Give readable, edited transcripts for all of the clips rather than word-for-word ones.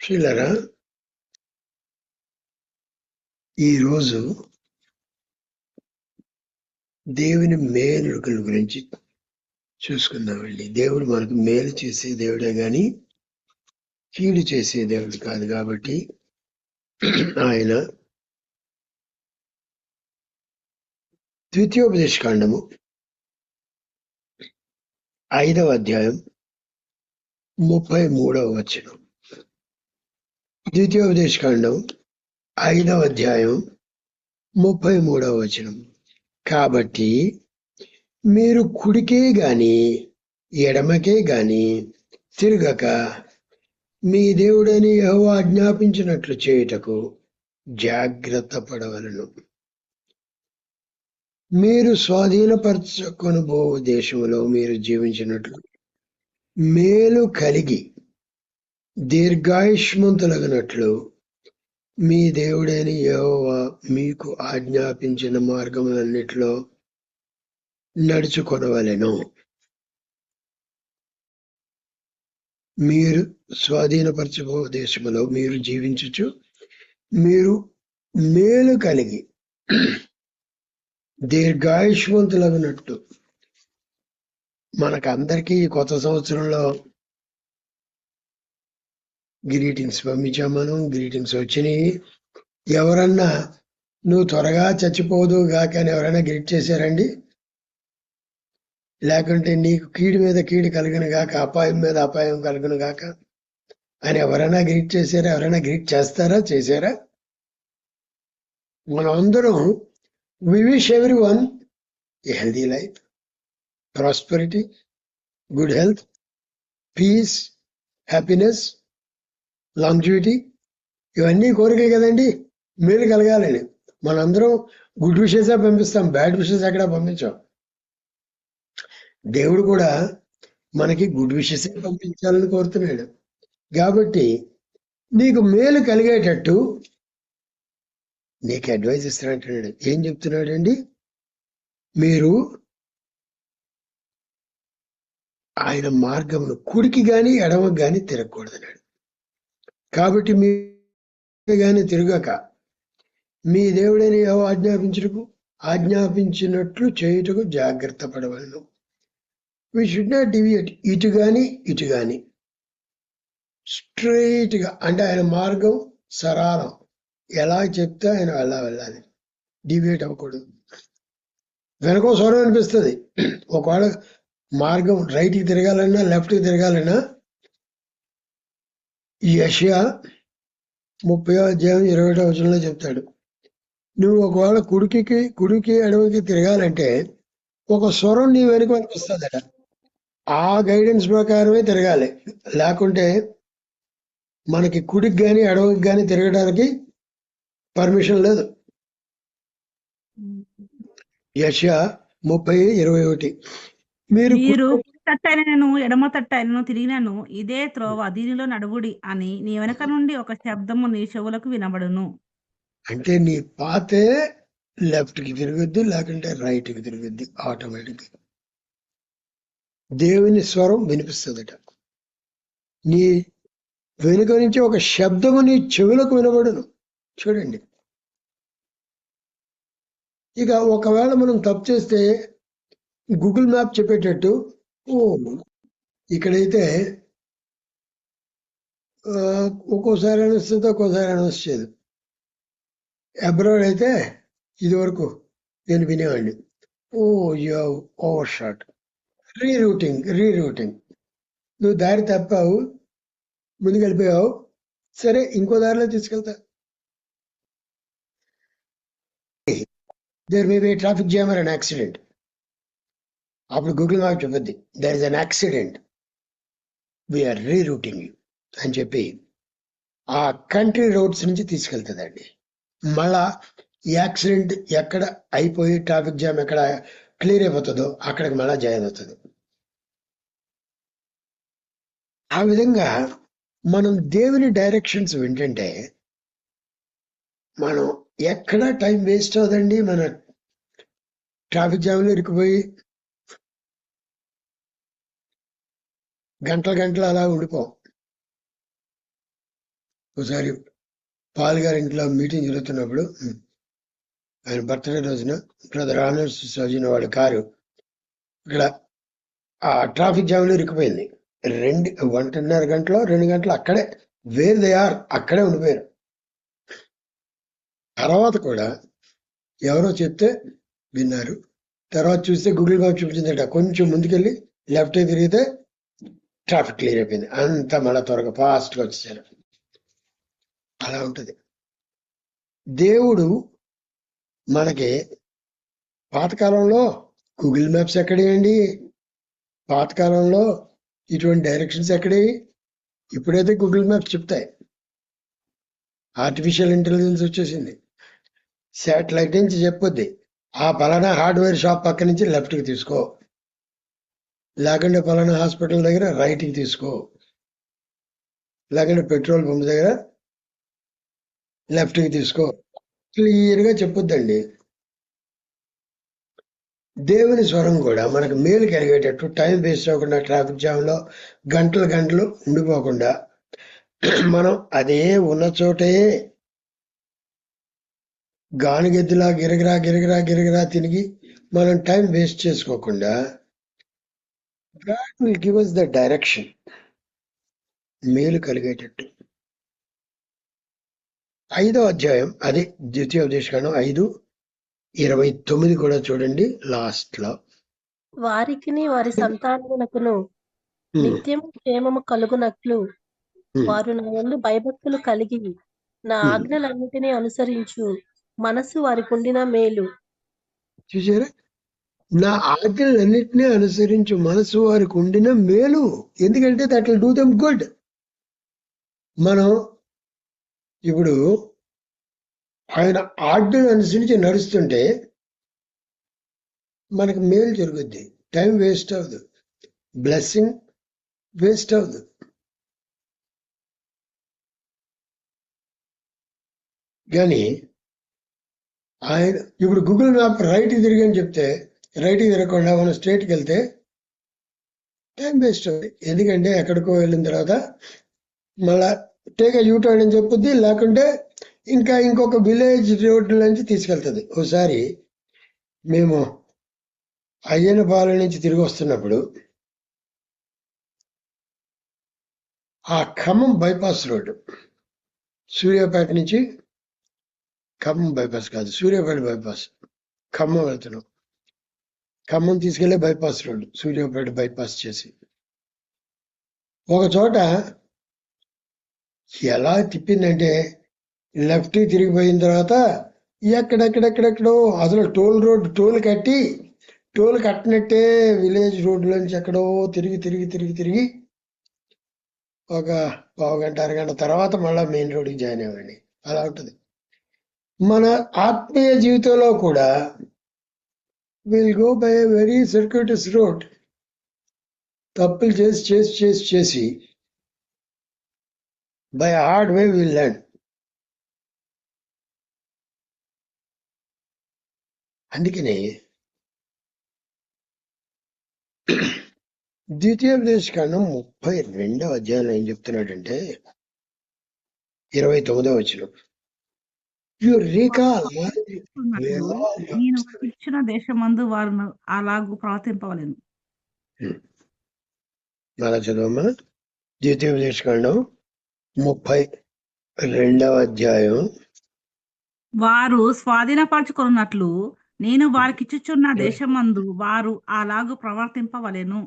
ప్రియులారా, ఈరోజు దేవుని మేలుల గురించి చూసుకుందామండి. దేవుడు మనకు మేలు చేసే దేవుడే గాని కీడు చేసే దేవుడు కాదు. కాబట్టి ఆయన ద్వితీయోపదేశకాండము 5వ అధ్యాయం 33వ వచనం. ద్వితీయోపదేశకాండం 5వ అధ్యాయం 33వ వచనం. కాబట్టి మీరు కుడికే గాని ఎడమకే గాని తిరగక మీ దేవుడని యెహోవా ఆజ్ఞాపించినట్లు చేయుటకు జాగ్రత్త పడవలను. మీరు స్వాధీనపరచుకొనబో దేశంలో మీరు జీవించినట్లు మేలు కలిగి దీర్ఘాయుష్మంతులగినట్లు మీ దేవుడైన యెహోవా మీకు ఆజ్ఞాపించిన మార్గములన్నిటిలో నడుచుకొనవలెను. మీరు స్వాధీనపరచబో దేశంలో మీరు జీవించుచు మీరు మేలు కలిగి దీర్ఘాయుష్మంతులగినట్లు. మనకందరికీ కొత్త సంవత్సరంలో గ్రీటింగ్స్ పంపించాం. మనం గ్రీటింగ్స్ వచ్చినాయి. ఎవరన్నా నువ్వు త్వరగా చచ్చిపోదు గాక అని ఎవరైనా గ్రీట్ చేశారండి? లేకుంటే నీకు కీడు మీద కీడు కలుగును గాక, అపాయం మీద అపాయం కలుగును గాక అని ఎవరైనా గ్రీట్ చేశారా? ఎవరైనా గ్రీట్ చేస్తారా? చేశారా? మనం అందరం we wish everyone a healthy life, prosperity, good health, peace, happiness, longevity. ఇవన్నీ కోరికలు కదండి, మేలు కలగాలని. మనందరం గుడ్ విషెసే పంపిస్తాం, బ్యాడ్ విషెస్ ఎక్కడ పంపించాం. దేవుడు కూడా మనకి గుడ్ విషెసే పంపించాలని కోరుతున్నాడు. కాబట్టి నీకు మేలు కలిగేటట్టు నీకు అడ్వైజ్ ఇస్తానంటున్నాడు. ఏం చెప్తున్నాడండి? మీరు ఆయన మార్గమును కుడికి గాని ఎడమకు గాని తిరగకూడదన్నాడు. కాబట్టి మీరు గాని తిరగక మీ దేవుడని ఆజ్ఞాపించినట్లు చేయుటకు జాగ్రత్త పడవలను. వి షుడ్ నాట్ డివియేట్ ఇటు గాని ఇటు గాని, స్ట్రైట్ గా. అంటే ఆయన మార్గం సరళం, ఎలా చెప్తే ఆయన అలా వెళ్ళాలి, డివియేట్ అవ్వకూడదు. వెనకో స్వరం అనిపిస్తుంది. ఒకవేళ మార్గం రైట్కి తిరగాలన్నా లెఫ్ట్కి తిరగాలన్నా యెషయా 30వ అధ్యాయం 21వ వచనంలో చెప్తాడు. నువ్వు ఒకవేళ కుడికి ఎడమకి తిరగాలంటే ఒక స్వరం నీ వెనుక అనిపిస్తుందట. ఆ గైడెన్స్ ప్రకారమే తిరగాలి. లేకుంటే మనకి కుడికి కానీ ఎడమకి కానీ తిరగడానికి పర్మిషన్ లేదు. యెషయా 30:21. మీరు తట్టైనను ఎడమ తట్టైనను తిరిగినను ఇదే త్రోవ దీనిలో నడువుడి అని నీ వెనక నుండి ఒక శబ్దము నీ చెవులకు వినబడును. అంటే నీ పాతే లెఫ్ట్ కి తిరుగుద్ది, లేకుంటే రైట్ కి తిరుగుద్ది. ఆటోమేటిక్ దేవుని స్వరం వినిపిస్తుందట. నీ వెనుక నుంచి ఒక శబ్దము నీ చెవులకు వినబడును. చూడండి, ఇక ఒకవేళ మనం తప్పు చేస్తే గూగుల్ మ్యాప్ చెప్పేటట్టు, ఓ ఇక్కడైతే ఒక్కోసారి అనిస్తుంది, ఒక్కోసారి అనిపించేది. అబ్రాడ్ అయితే ఇది వరకు నేను వినేవాడిని, oh you overshot, rerouting. నువ్వు దారి తప్పావు, ముందుకు వెళ్ళిపోయావు, సరే ఇంకో దారిలో తీసుకెళ్తా. There may be traffic jam or an accident. అప్పుడు గూగుల్ మ్యాప్ చెప్పద్ది, there is an accident, we're rerouting you అని చెప్పి ఆ కంట్రీ రోడ్స్ నుంచి తీసుకెళ్తుందండి. మళ్ళా యాక్సిడెంట్ ఎక్కడ అయిపోయి ట్రాఫిక్ జామ్ ఎక్కడ క్లియర్ అయిపోతుందో అక్కడికి మళ్ళా జాయిన్ అవుతుంది. ఆ విధంగా మనం దేవుని డైరెక్షన్స్ వింటుంటే మనం ఎక్కడ టైం వేస్ట్ అవుదండి. మన ట్రాఫిక్ జామ్లో ఇరుక్కుపోయి గంటలు అలా ఉండిపోం. ఒకసారి పాల్ గారి ఇంట్లో మీటింగ్ జరుగుతున్నప్పుడు ఆయన బర్త్డే రోజున బ్రదర్ ఆనర్స్ చదివిన వాళ్ళ కారు ఇక్కడ ఆ ట్రాఫిక్ జామ్ లో ఇరుక్కుపోయింది. 1.5 గంటలో 2 గంటలు అక్కడే వేర్ దే ఆర్ అక్కడే ఉండిపోయారు. తర్వాత కూడా ఎవరో చెప్తే విన్నారు. తర్వాత చూస్తే గూగుల్ మ్యాప్ చూపించిందట, కొంచెం ముందుకెళ్ళి లెఫ్ట్ తిరిగితే ట్రాఫిక్ క్లియర్ అయిపోయింది. అంతా మళ్ళీ త్వరగా ఫాస్ట్గా వచ్చేసారు. అలా ఉంటుంది. దేవుడు మనకి పాతకాలంలో గూగుల్ మ్యాప్స్ ఎక్కడేయండి, పాతకాలంలో ఇటువంటి డైరెక్షన్స్ ఎక్కడే. ఇప్పుడైతే గూగుల్ మ్యాప్స్ చెప్తాయి. ఆర్టిఫిషియల్ ఇంటెలిజెన్స్ వచ్చేసింది. శాటిలైట్ నుంచి చెప్పొద్ది, ఆ పలానా హార్డ్వేర్ షాప్ పక్క నుంచి లెఫ్ట్కి తీసుకో, లేకుంటే పలానా హాస్పిటల్ దగ్గర రైట్కి తీసుకో, లేకుంటే పెట్రోల్ పంప్ దగ్గర లెఫ్ట్కి తీసుకో, క్లియర్గా చెప్పొద్దండి. దేవుని స్వరం కూడా మనకు మేలు కలిగేటట్టు, టైం వేస్ట్ అవ్వకుండా, ట్రాఫిక్ జామ్లో గంటలు గంటలు ఉండిపోకుండా మనం అదే ఉన్న చోటే గానిగెద్దులా గిరగిరా గిరగిరా గిరగిరా తిరిగి మనం టైం వేస్ట్ చేసుకోకుండా God will give us the direction, మేలు కలిగేటట్టు. 5వ అధ్యాయం అది ద్వితీయోపదేశకాండం 5:29 కూడా చూడండి లాస్ట్ లో. వారికిని వారి సంతానమునకును నిత్యము క్షేమము కలుగునట్లు వారు నా యందు భయభక్తులు కలిగి నా ఆజ్ఞలన్నిటినీ అనుసరించు మనస్సు వారికి ఉండిన మేలు. చూసారా, నా ఆజ్ఞలన్నిటినీ అనుసరించు మనసు వారికి ఉండిన మేలు. ఎందుకంటే that will do them good. మనం ఇప్పుడు ఆయన ఆజ్ఞలు అనుసరించి నడుస్తుంటే మనకు మేలు జరుగుద్ది, టైం వేస్ట్ అవ్వదు, బ్లెస్సింగ్ వేస్ట్ అవ్వదు. కానీ ఆయన ఇప్పుడు గూగుల్ మ్యాప్ రైట్కి తిరిగని చెప్తే రైట్కి తిరగకుండా మనం స్ట్రైట్కి వెళ్తే టైం వేస్ట్ అవుతుంది. ఎందుకంటే ఎక్కడికో వెళ్ళిన తర్వాత మళ్ళా టేక్ యూటర్న్ అని చెప్పుద్ది, లేకుంటే ఇంకా ఇంకొక విలేజ్ రోడ్డు నుంచి తీసుకెళ్తుంది. ఒకసారి మేము అయ్యనపాలెం నుంచి తిరిగి వస్తున్నప్పుడు ఆ ఖమ్మం బైపాస్ రోడ్డు, సూర్యాపేట నుంచి ఖమ్మం బైపాస్ కాదు, సూర్యాపేట బైపాస్, ఖమ్మం వెళ్తున్నాం. ఖమ్మం తీసుకెళ్లే బైపాస్ రోడ్డు, సూర్యాపేట బైపాస్ చేసి ఒక చోట ఎలా తిప్పిందంటే లెఫ్ట్ తిరిగిపోయిన తర్వాత ఎక్కడెక్కడెక్కడెక్కడో అసలు టోల్ కట్టినట్టే విలేజ్ రోడ్లోంచి ఎక్కడో తిరిగి తిరిగి తిరిగి తిరిగి ఒక పావుగంట అరగంట తర్వాత మళ్ళీ మెయిన్ రోడ్కి జాయిన్ అవ్వండి. అలా ఉంటుంది. మన ఆత్మీయ జీవితంలో కూడా will go by a very circuitous road. తప్పులు చేసి చేసి చేసి చేసి by hard way will learn. అందుకని ద్వితీయోపదేశకాండం 32వ అధ్యాయంలో ఏం చెప్తున్నాడంటే 29వ వచనం, యు రీకాల్ నేను ఇచ్చిన దేశమందు వారు అలాగూ ప్రవర్తింపవలెను. అలా చదవమ్మా. ద్వితీయోపదేశకాండం 32వ అధ్యాయం. వారు స్వాధీనపరచుకున్నట్లు నేను వారికిచ్చుచున్న దేశమందు వారు అలాగూ ప్రవర్తింపవలెను.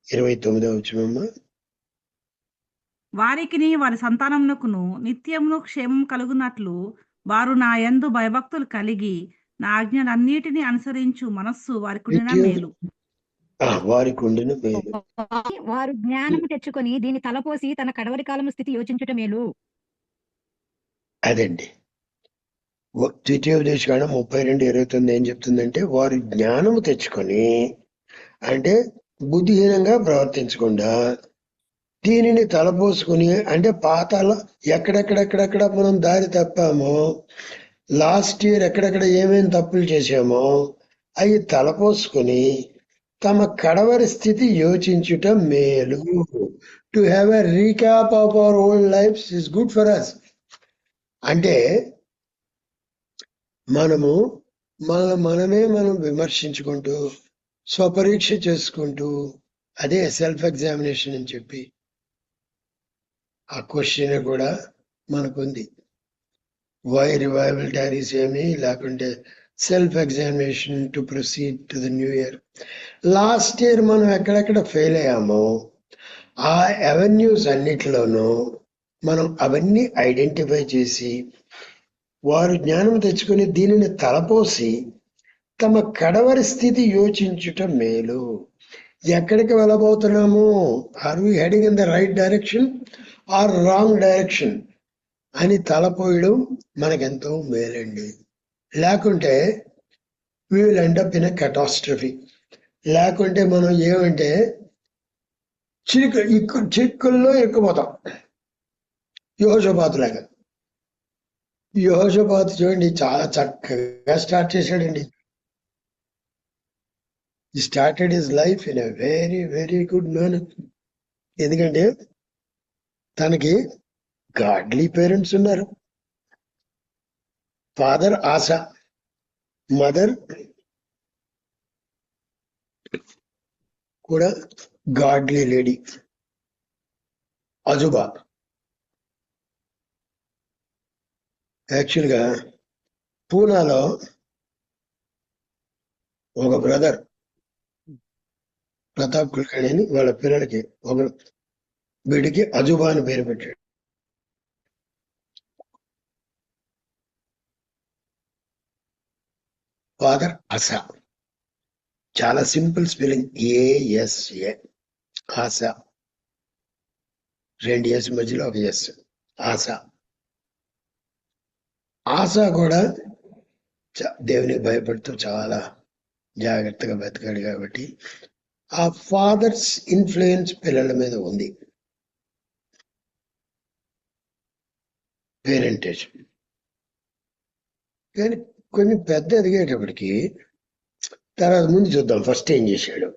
29వ వచనమ్మా. వారికిని వారి సంతానమునకును నిత్యమును క్షేమం కలుగునట్లు వారు నా యందు భయభక్తులు కలిగి నా ఆజ్ఞలన్నిటినీ అనుసరించు మనస్సు వారికి ఉండిన మేలు. వారికి ఉండిన మేలు. వారు జ్ఞానము తెచ్చుకొని దీని తలపోసి తన కడవరి కాలము స్థితి యోచించుట మేలు. అదండి ద్వితీయోపదేశకాండం 32:29 ఏం చెప్తుందంటే, వారు జ్ఞానము తెచ్చుకొని, అంటే బుద్ధిహీనంగా ప్రవర్తించకుండా దీనిని తలపోసుకుని, అంటే పాతాల ఎక్కడెక్కడెక్కడెక్కడ మనం దారి తప్పామో, లాస్ట్ ఇయర్ ఎక్కడెక్కడ ఏమేమి తప్పులు చేసామో అవి తలపోసుకుని తమ కడవరి స్థితి యోచించుట మేలు. To have a recap of our old lives is good for us. అంటే మనము మనం విమర్శించుకుంటూ స్వపరీక్ష చేసుకుంటూ, అదే సెల్ఫ్ ఎగ్జామినేషన్ అని చెప్పి ఆ క్వశ్చన్ కూడా మనకుంది. వై రివైవల్ టారీస్ ఏమి, లేకుంటే self examination to proceed to the new year. Last year మనం ఎక్కడెక్కడ ఫెయిల్ అయ్యామో ఆ అవెన్యూస్ అన్నిటిలోనూ మనం అవన్నీ ఐడెంటిఫై చేసి వారు జ్ఞానం తెచ్చుకుని దీనిని తలపోసి తమ కడవరి స్థితి యోచించుట మేలు. ఎక్కడికి వెళ్ళబోతున్నాము, are we heading in the right direction or wrong direction అని తలపోయడం మనకెంతో మేలండి. లేకుంటే we will end up in a catastrophe. లేకుంటే మనం ఏమంటే చిక్కుల్లో ఇరుక్కుపోతాం. యెహోషాపాతు లాగా. యెహోషాపాతు చూడండి చాలా చక్కగా స్టార్ట్ చేశాడండి. He started his life in a very, very good manner. ఎందుకంటే తనకి గాడ్లీ పేరెంట్స్ ఉన్నారు. ఫాదర్ ఆసా, మదర్ కూడా గాడ్లీ లేడీ అజుబా. యాక్చువల్గా పూనాలో ఒక బ్రదర్ ప్రతాప్ కుల్కర్ణి అని వాళ్ళ పిల్లలకి ఒక వీడికి అజుబా అని పేరు పెట్టాడు. ఫాదర్ ఆసా, చాలా సింపుల్ స్పెల్లింగ్, ఏఎస్ఏ, ఆసా, 2 ఎస్ మధ్యలో ఒక ఎస్, ఆసా. ఆసా కూడా దేవునికి భయపడుతూ చాలా జాగ్రత్తగా బతికాడు కాబట్టి ఆ ఫాదర్స్ ఇన్ఫ్లుయెన్స్ పిల్లల మీద ఉంది, పేరెంటేజ్. కానీ కొంచెం పెద్ద ఎదిగేటప్పటికి తర్వాత ముందు చూద్దాం. ఫస్ట్ ఏం చేశాడు,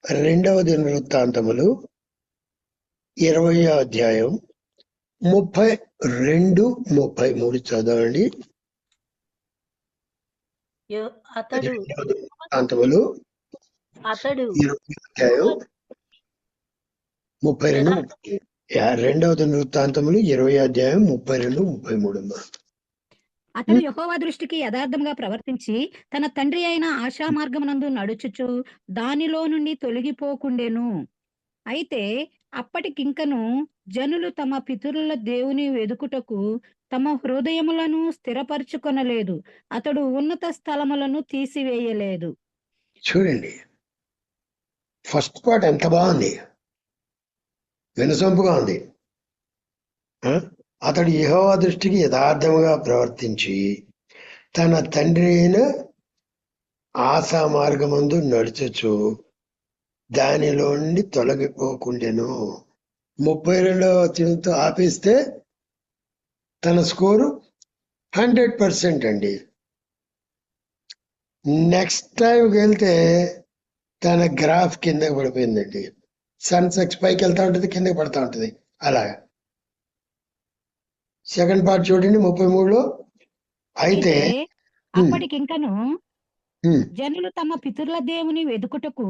2వ దినవృత్తాంతములు 20వ అధ్యాయం 32, 33 చదవండి. అతడు 2వ దినవృత్తాంతములు అతడు 20వ అధ్యాయం 32, 2వ దినవృత్తాంతములు 20వ అధ్యాయం 32, 33. అతడు యెహోవా దృష్టికి యథార్థంగా ప్రవర్తించి తన తండ్రి అయిన ఆశా మార్గమునందు నడుచుచు దానిలో నుండి తొలగిపోకుండెను. అయితే అప్పటికింకను జనులు తమ పితరుల దేవుని వెదుకుటకు తమ హృదయములను స్థిరపరచుకొనలేదు, అతడు ఉన్నత స్థలములను తీసివేయలేదు. చూడండి, ఫస్ట్ పార్ట్ ఎంత బాగుంది, వినసొంపుగా ఉంది. అతడు యెహోవా దృష్టికి యథార్థముగా ప్రవర్తించి తన తండ్రి అయిన ఆశా మార్గమందు నడుచుచు దానిలో నుండి తొలగిపోకుండెను. 32వ వచనంతో ఆపేస్తే తన స్కోరు 100% అండి. నెక్స్ట్ టైంకి వెళ్తే తన గ్రాఫ్ కిందకి పడిపోయిందండి. సన్సెక్స్ పైకి వెళ్తా ఉంటుంది, కిందకి పడతా ఉంటుంది. అలాగా సెకండ్ పార్ట్ చూడండి 33లో. అయితే అప్పటికింకను జనులు తమ పితరుల దేవుని వెదుకుటకు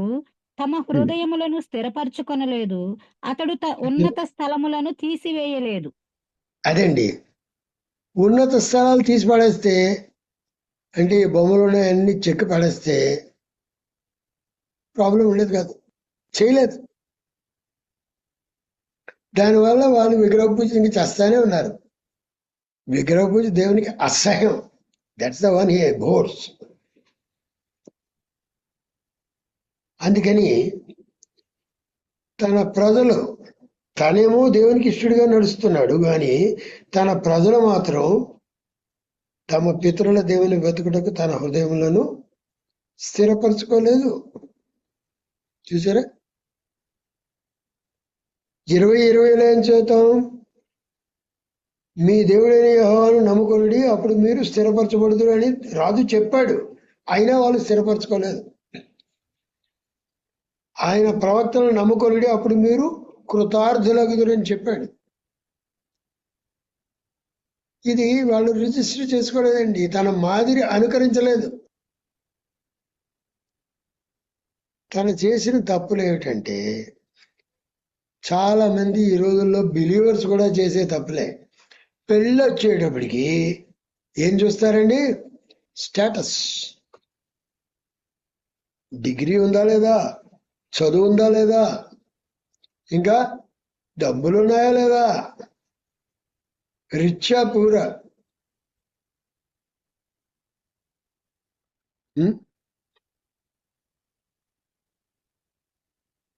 తమ హృదయములను స్థిరపరచుకొనలేదు, అతడు ఉన్నత స్థలములను తీసివేయలేదు. అదండి, ఉన్నత స్థలాలు తీసి పడేస్తే అంటే ఈ బొమ్మలు అన్ని చెక్కి పడేస్తే ప్రాబ్లం ఉండేది కాదు, చేయలేదు. దానివల్ల వాళ్ళు విగ్రహ పూజ ఇంక చేస్తానే ఉన్నారు. విగ్రహ పూజ దేవునికి అసహ్యం. That's the one he abhors. అందుకని తన ప్రజలు, తనేమో దేవునికి ఇష్టడుగా నడుస్తున్నాడు, కానీ తన ప్రజలు మాత్రం తమ పితరుల దేవుని వెతుకుటకు తన హృదయములను స్థిరపరచుకోలేదు. చూసారా, 20:20లో ఏం చేద్దాం, మీ దేవుడైన యెహోవాను నమ్ముకొనుడి, అప్పుడు మీరు స్థిరపరచబడుదురు అని రాజు చెప్పాడు. అయినా వాళ్ళు స్థిరపరచుకోలేదు. ఆయన ప్రవక్తలను నమ్ముకొనుడి, అప్పుడు మీరు కృతార్థులగుదురని చెప్పాడు. ఇది వాళ్ళు రిజిస్టర్ చేసుకోలేదండి, తన మాదిరి అనుకరించలేదు. తను చేసిన తప్పులు ఏమిటంటే, చాలా మంది ఈ రోజుల్లో బిలీవర్స్ కూడా చేసే తప్పులే. పెళ్ళి వచ్చేటప్పటికి ఏం చూస్తారండి? స్టేటస్. డిగ్రీ ఉందా లేదా, చదువు ఉందా లేదా, ఇంకా డబ్బులు ఉన్నాయా లేదా, రిచ్చా పూరా.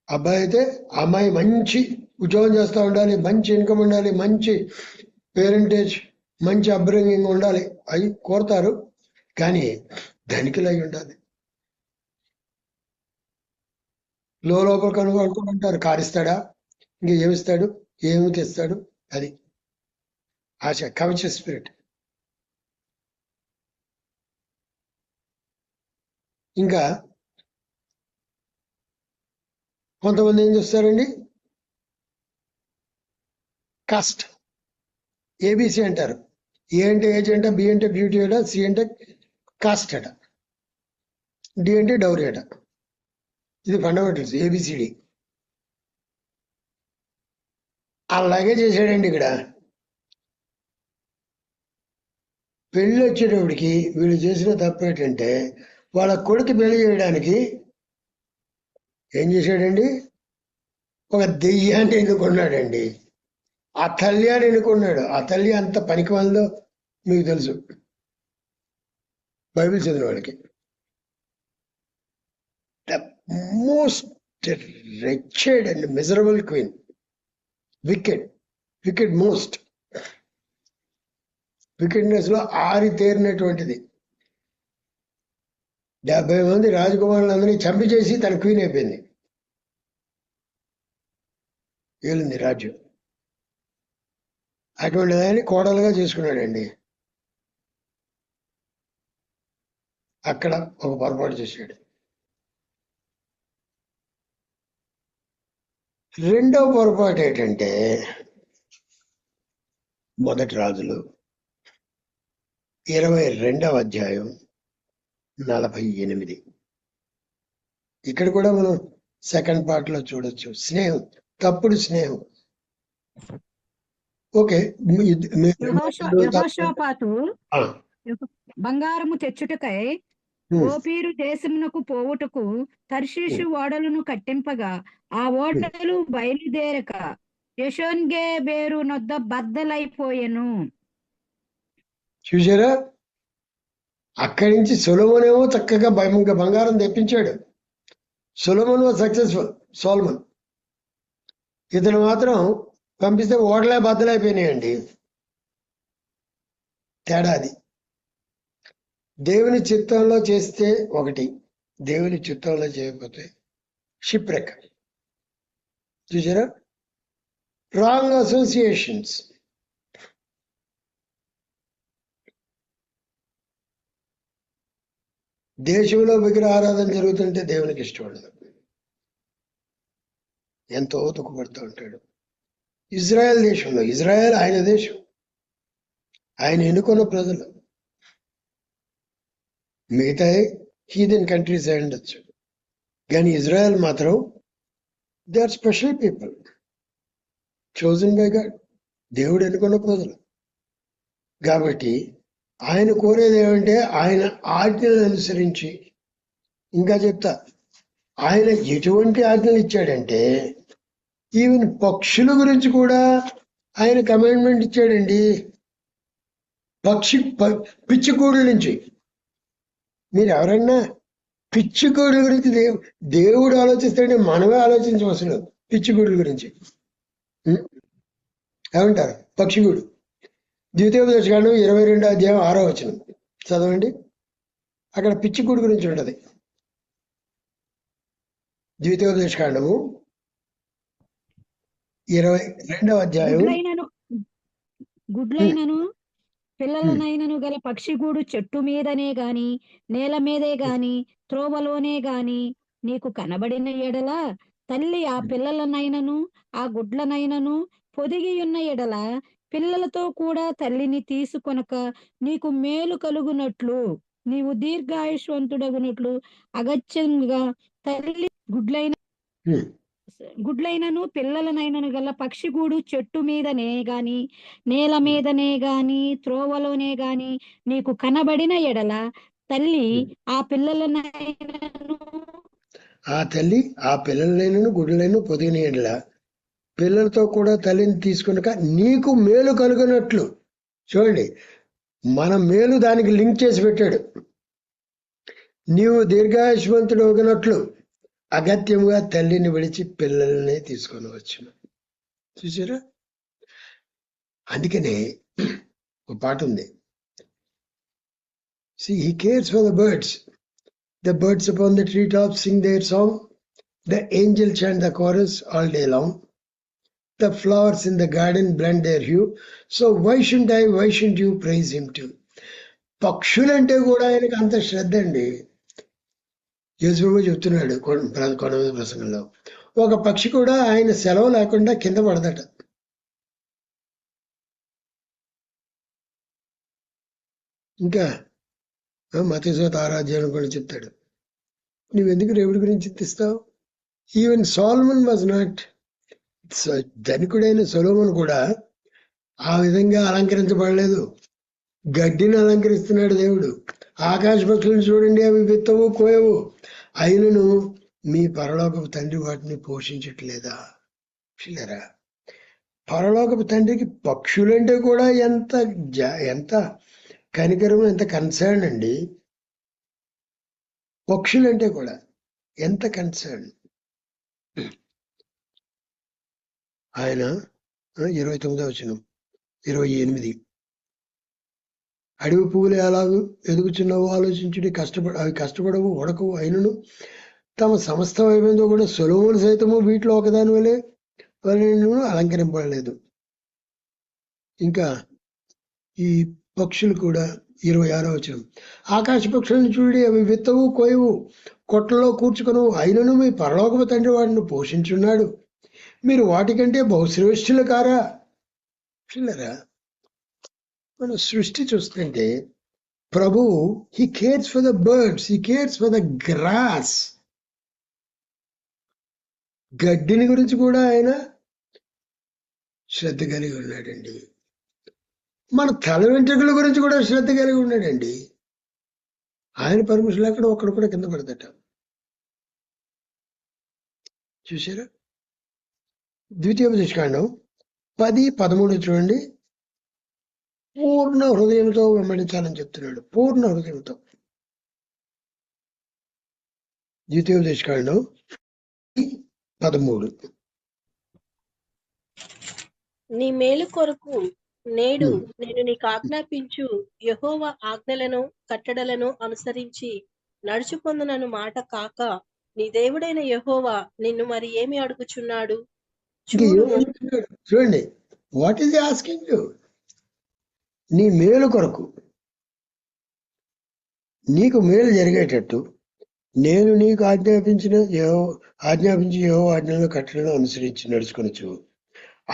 అబ్బాయి అయితే అమ్మాయి మంచి ఉద్యోగం చేస్తూ ఉండాలి, మంచి ఇన్కమ్ ఉండాలి, మంచి పేరెంటేజ్, మంచి అప్బ్రింగింగ్ ఉండాలి, అవి కోరుతారు. కానీ ధనికులై ఉండాలి. లోపల అనుకుంటారు, కారిస్తాడా, ఇంకా ఏమిస్తాడు, ఏమి తెస్తాడు, అది ఆశ, కవచ స్పిరిట్. ఇంకా కొంతమంది ఏం చేస్తారండి? కాస్ట్, ఏబిసి అంటారు. ఏ అంటే ఏజ్ అంట, బి అంటే బ్యూటీ అట, సి అంటే కాస్ట్ అట, డి అంటే డౌరీ అట. ఇది ఫండమెంటల్స్, ఏబిసిడి. అలాగే చేశాడండి ఇక్కడ. పెళ్ళి వచ్చేటప్పటికి వీళ్ళు చేసిన తప్పు ఏంటంటే, వాళ్ళ కొడుకు పెళ్లి చేయడానికి ఏం చేశాడండి? ఒక దెయ్యాన్ని ఎన్నుకున్నాడండి. ఆ తల్లి అని ఎన్నుకున్నాడు. ఆ తల్లి అంత పనికి వాళ్ళలో మీకు తెలుసు, బైబిల్ చదివిన వాళ్ళకి. The most wretched and miserable queen, wicked most, wickedness లో ఆరితేరినటువంటిది. 70 మంది రాజకుమారులందరినీ చంపి చేసి తన క్వీన్ అయిపోయింది, ఏలింది రాజ్యం. అటువంటి దాన్ని కోడలుగా చేసుకున్నాడండి. అక్కడ ఒక పొరపాటు చేశాడు. రెండవ పొరపాటు ఏంటంటే, మొదటి రాజులు 22వ అధ్యాయం 48. ఇక్కడ కూడా మనం సెకండ్ పార్ట్ లో చూడొచ్చు. స్నేహం, తప్పుడు స్నేహం. ఓకే, యెహోషాపాతు బంగారము తెచ్చుటకై ఓపీరు దేశమునకు పోవుటకు తర్షీషు ఓడలను కట్టింపగా ఆ ఓడలు బయలుదేరక యెషోన్గెబెరు నొద్ద బద్దలైపోయెను. చూసారా? అక్కడి నుంచి సొలొమోనేమో చక్కగా బంగారం తెప్పించాడు. Solomon was successful. సోల్మన్ ఇతను మాత్రం పంపిస్తే ఓడలే బద్దలైపోయినాయండి. తేడా అది. దేవుని చిత్తంలో చేస్తే ఒకటి, దేవుని చిత్తంలో చేయకపోతే షిప్ రెక్. చూసారా? Wrong associations. దేశంలో విగ్రహారాధన జరుగుతుంటే దేవునికి ఇష్టం ఉండదు, ఎంతో దుఃఖపడుతూ ఉంటాడు. ఇజ్రాయెల్ దేశంలో, ఇజ్రాయెల్ ఆయన దేశం, ఆయన ఎన్నుకున్న ప్రజలు. మిగతా హీదెన్ కంట్రీస్ అయి ఉండొచ్చు, కానీ ఇజ్రాయెల్ మాత్రం they are special people, chosen by God, దేవుడు ఎన్నుకున్న ప్రజలు. కాబట్టి ఆయన కోరేది ఏమంటే, ఆయన ఆజ్ఞలను అనుసరించి. ఇంకా చెప్తా, ఆయన ఎటువంటి ఆజ్ఞలు ఇచ్చాడంటే, ఈవెన్ పక్షుల గురించి కూడా ఆయన కమాండ్మెంట్ ఇచ్చాడండి. పిచ్చికూడుల నుంచి మీరు ఎవరన్నా పిచ్చికూడుల గురించి దేవుడు ఆలోచిస్తాడే, మనమే ఆలోచించం అసలు పిచ్చికూడుల గురించి. ఏమంటారు? పక్షిగూడు. ద్వితీయోపదేశకాండం 22వ అధ్యాయం 6వ వచనం చదవండి. అక్కడ పిచ్చికూడు గురించి ఉంటది. ద్వితీయోపదేశకాండము 22వ అధ్యాయం. గుడ్లైనను పిల్లలనైనను గల పక్షిగూడు చెట్టు మీదనే గాని, నేల మీదే గాని, త్రోవలోనే గాని, నీకు కనబడిన ఎడల తల్లి ఆ పిల్లలనైనను ఆ గుడ్లనైనను పొదిగి ఉన్న ఎడల పిల్లలతో కూడా తల్లిని తీసుకొనక నీకు మేలు కలుగునట్లు నీవు దీర్ఘాయుష్వంతుడగునట్లు అగత్యంగా తల్లి గుడ్లైనను పిల్లలనైనను గల పక్షిగూడు చెట్టు మీదనే గాని నేల మీదనే గాని త్రోవలోనే గాని నీకు కనబడిన ఎడల తల్లి ఆ పిల్లలనైనను ఆ తల్లి ఆ పిల్లలైనను గుడ్లైన పొదిగిన ఎడల పిల్లలతో కూడా తల్లిని తీసుకునక నీకు మేలు కలుగునట్లు. చూడండి, మన మేలు దానికి లింక్ చేసి పెట్టాడు. నీవు దీర్ఘాయుష్మంతుడు ఒకనట్లు అగత్యముగా తల్లిని విడిచి పిల్లల్ని తీసుకొని వచ్చును. చూసారా? అందుకనే ఒక పాట ఉంది. See, he cares for the birds. The birds upon the treetops sing their song. The angels chant the chorus all day long. The flowers in the garden blend their hue. So why shouldn't you praise him too? పక్షులంటే కూడా ఆయనకు అంత శ్రద్ధ అండి. యేసుప్రభు చెప్తున్నాడు కొండ ప్రసంగంలో, ఒక పక్షి కూడా ఆయన సెలవు లేకుండా కింద పడదట. ఇంకా మత్తయి 6వ అధ్యాయం కూడా చెప్తాడు, నువ్వెందుకు దేవుడి గురించి చింతిస్తావు? ఈవెన్ సోలమన్ వాజ్ నాట్, ధనికుడైన సొలొమోను కూడా ఆ విధంగా అలంకరించబడలేదు. గడ్డిని అలంకరిస్తున్నాడు దేవుడు. ఆకాశ పక్షులను చూడండి, అవి విత్తవు కోయవు, అయినను మీ పరలోకపు తండ్రి వాటిని పోషించట్లేదా? చూడరా, పరలోకపు తండ్రికి పక్షులంటే కూడా ఎంత కనికరం, ఎంత కన్సర్న్ అండి. పక్షులంటే కూడా ఎంత కన్సర్న్. ఆయన 29వ వచనం 28, అడవి పువ్వులు ఎలాగూ ఎదుగుచున్నావో ఆలోచించుడి, అవి కష్టపడవు ఉడకవు, అయినను తమ సమస్త వైభవంతో కూడా సొలొమోను సైతము వీటిలో ఒకదాని వలె అలంకరింపడలేదు. ఇంకా ఈ పక్షులు కూడా 26వ వచనం, ఆకాశ పక్షులను చూడండి, అవి విత్తవు కోయవు, కొట్లలో కూర్చుకొను, అయినను మీ పరలోకపు తండ్రి వాటిని పోషించున్నాడు, మీరు వాటికంటే బహుశ్రేష్ఠులు కారా? చూడరా, మనం సృష్టి చూస్తుంటే ప్రభువు he cares for the birds, he cares for the grass. గడ్డిని గురించి కూడా ఆయన శ్రద్ధ కలిగి ఉన్నాడండి. మన తల వెంట్రుకల గురించి కూడా శ్రద్ధ కలిగి ఉన్నాడండి. ఆయన పర్మిషన్ లేకుండా ఒక్కడు కూడా కింద పడదట. చూసారా? ద్వితీయోపదేశకాండం 10:13 చూడండి. పూర్ణ హృదయంతో వెంబడించాలని చెప్తున్నాడు. పూర్ణ హృదయంతో. ద్వితీయోపదేశకాండం 13. నీ మేలు కొరకు నేడు నేను నీకు ఆజ్ఞాపించు యెహోవా ఆజ్ఞలను కట్టడలను అనుసరించి నడుచుకొందునను మాట కాక నీ దేవుడైన యెహోవా నిన్ను మరి ఏమి అడుగుచున్నాడు? చూడండి, వాట్ ఈస్ ఆస్కింగ్ యు? నీ మేలు కొరకు, నీకు మేలు జరిగేటట్టు నేను నీకు ఆజ్ఞాపించి యెహోవా ఆజ్ఞలను కట్టడలను అనుసరించి నడుచుకొనొచ్చు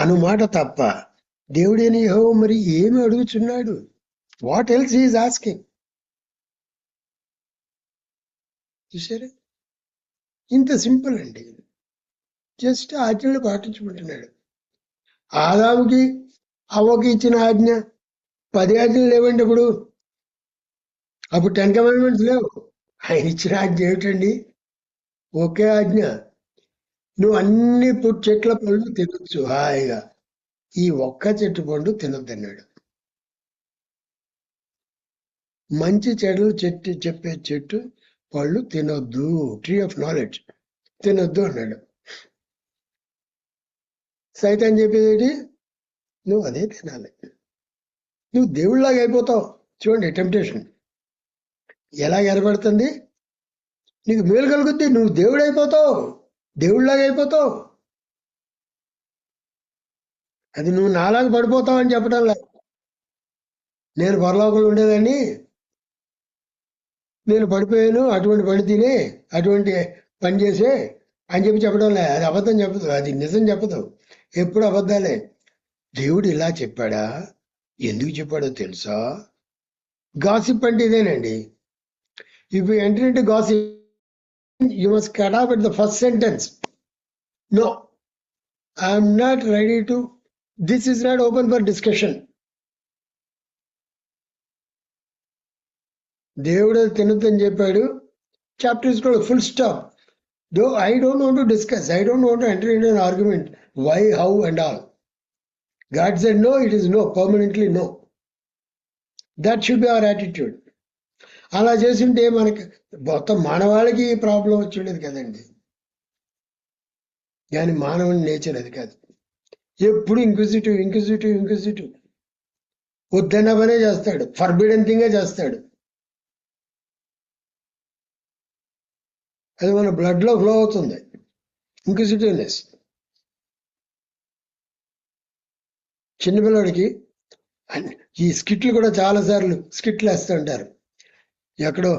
అనుమాట తప్ప దేవుడైన యెహోవా మరి ఏమి అడుగుచున్నాడు? What else he is asking? చూసారా? ఇంత సింపుల్ అండి. జస్ట్ ఆజ్ఞలు పాటించుకుంటున్నాడు. ఆదాముకి అవ్వకి ఇచ్చిన ఆజ్ఞ 10 ఆజ్ఞలు లేవండి. అప్పుడు 10 కమాండ్మెంట్స్ లేవు. ఆయన ఇచ్చిన ఆజ్ఞ ఏమిటండి? ఒకే ఆజ్ఞ, నువ్వు అన్ని చెట్ల పళ్ళు తినొచ్చు హాయిగా, ఈ ఒక్క చెట్టు పండు తినొద్దన్నాడు. మంచి చెడులు చెప్పే చెట్టు పళ్ళు తినొద్దు, ట్రీ ఆఫ్ నాలెడ్జ్ తినొద్దు అన్నాడు. సైతాన్ చెప్పేది నువ్వు అదే తినాలి, నువ్వు దేవుళ్ళలాగా అయిపోతావు. చూడండి టెంప్టేషన్ ఎలా ఎరబడుతుంది. నీకు మేలు కలుగుద్ది, నువ్వు దేవుడు అయిపోతావు, దేవుళ్ళలాగా అయిపోతావు. అది నువ్వు నాలాగా పడిపోతావు అని చెప్పడం లేదు. నేను పరలోకంలో ఉండేదాన్ని, నేను పడిపోయాను, అటువంటి పడి తిని అటువంటి పని చేసే అని చెప్పడం లే. అది అబద్ధం చెప్పదు, అది నిజం చెప్పదు, ఎప్పుడు అబద్ధాలే. దేవుడు ఇలా చెప్పాడా? ఎందుకు చెప్పాడో తెలుసా? గాసిప్ అంటే ఇదేనండి. If you enter into gossip, you must cut off at the first sentence. No, I'm not ready to, this is not open for discussion. దేవుడు తినొద్దని చెప్పాడు, chapter is closed, full stop. Though I don't want to discuss, I don't want to enter into an argument why, how and all. God said no, it is no, permanently no. That should be our attitude. అలా చేస్తుంటే మనకి మొత్తం మానవాళికి problem వచ్చేది కదండి. కానీ మానవుని nature అది కాదు. ఎప్పుడు ఇంక్విజిటివ్ వద్దన్న పనే చేస్తాడు, ఫర్బిడెన్ థింగే చేస్తాడు. అది మన బ్లడ్ లో ఫ్లో అవుతుంది, ఇంక్విజిటివ్నెస్. చిన్నపిల్లడికి ఈ స్కిట్లు కూడా చాలా సార్లు స్కిట్లు వేస్తూ ఉంటారు. ఎక్కడో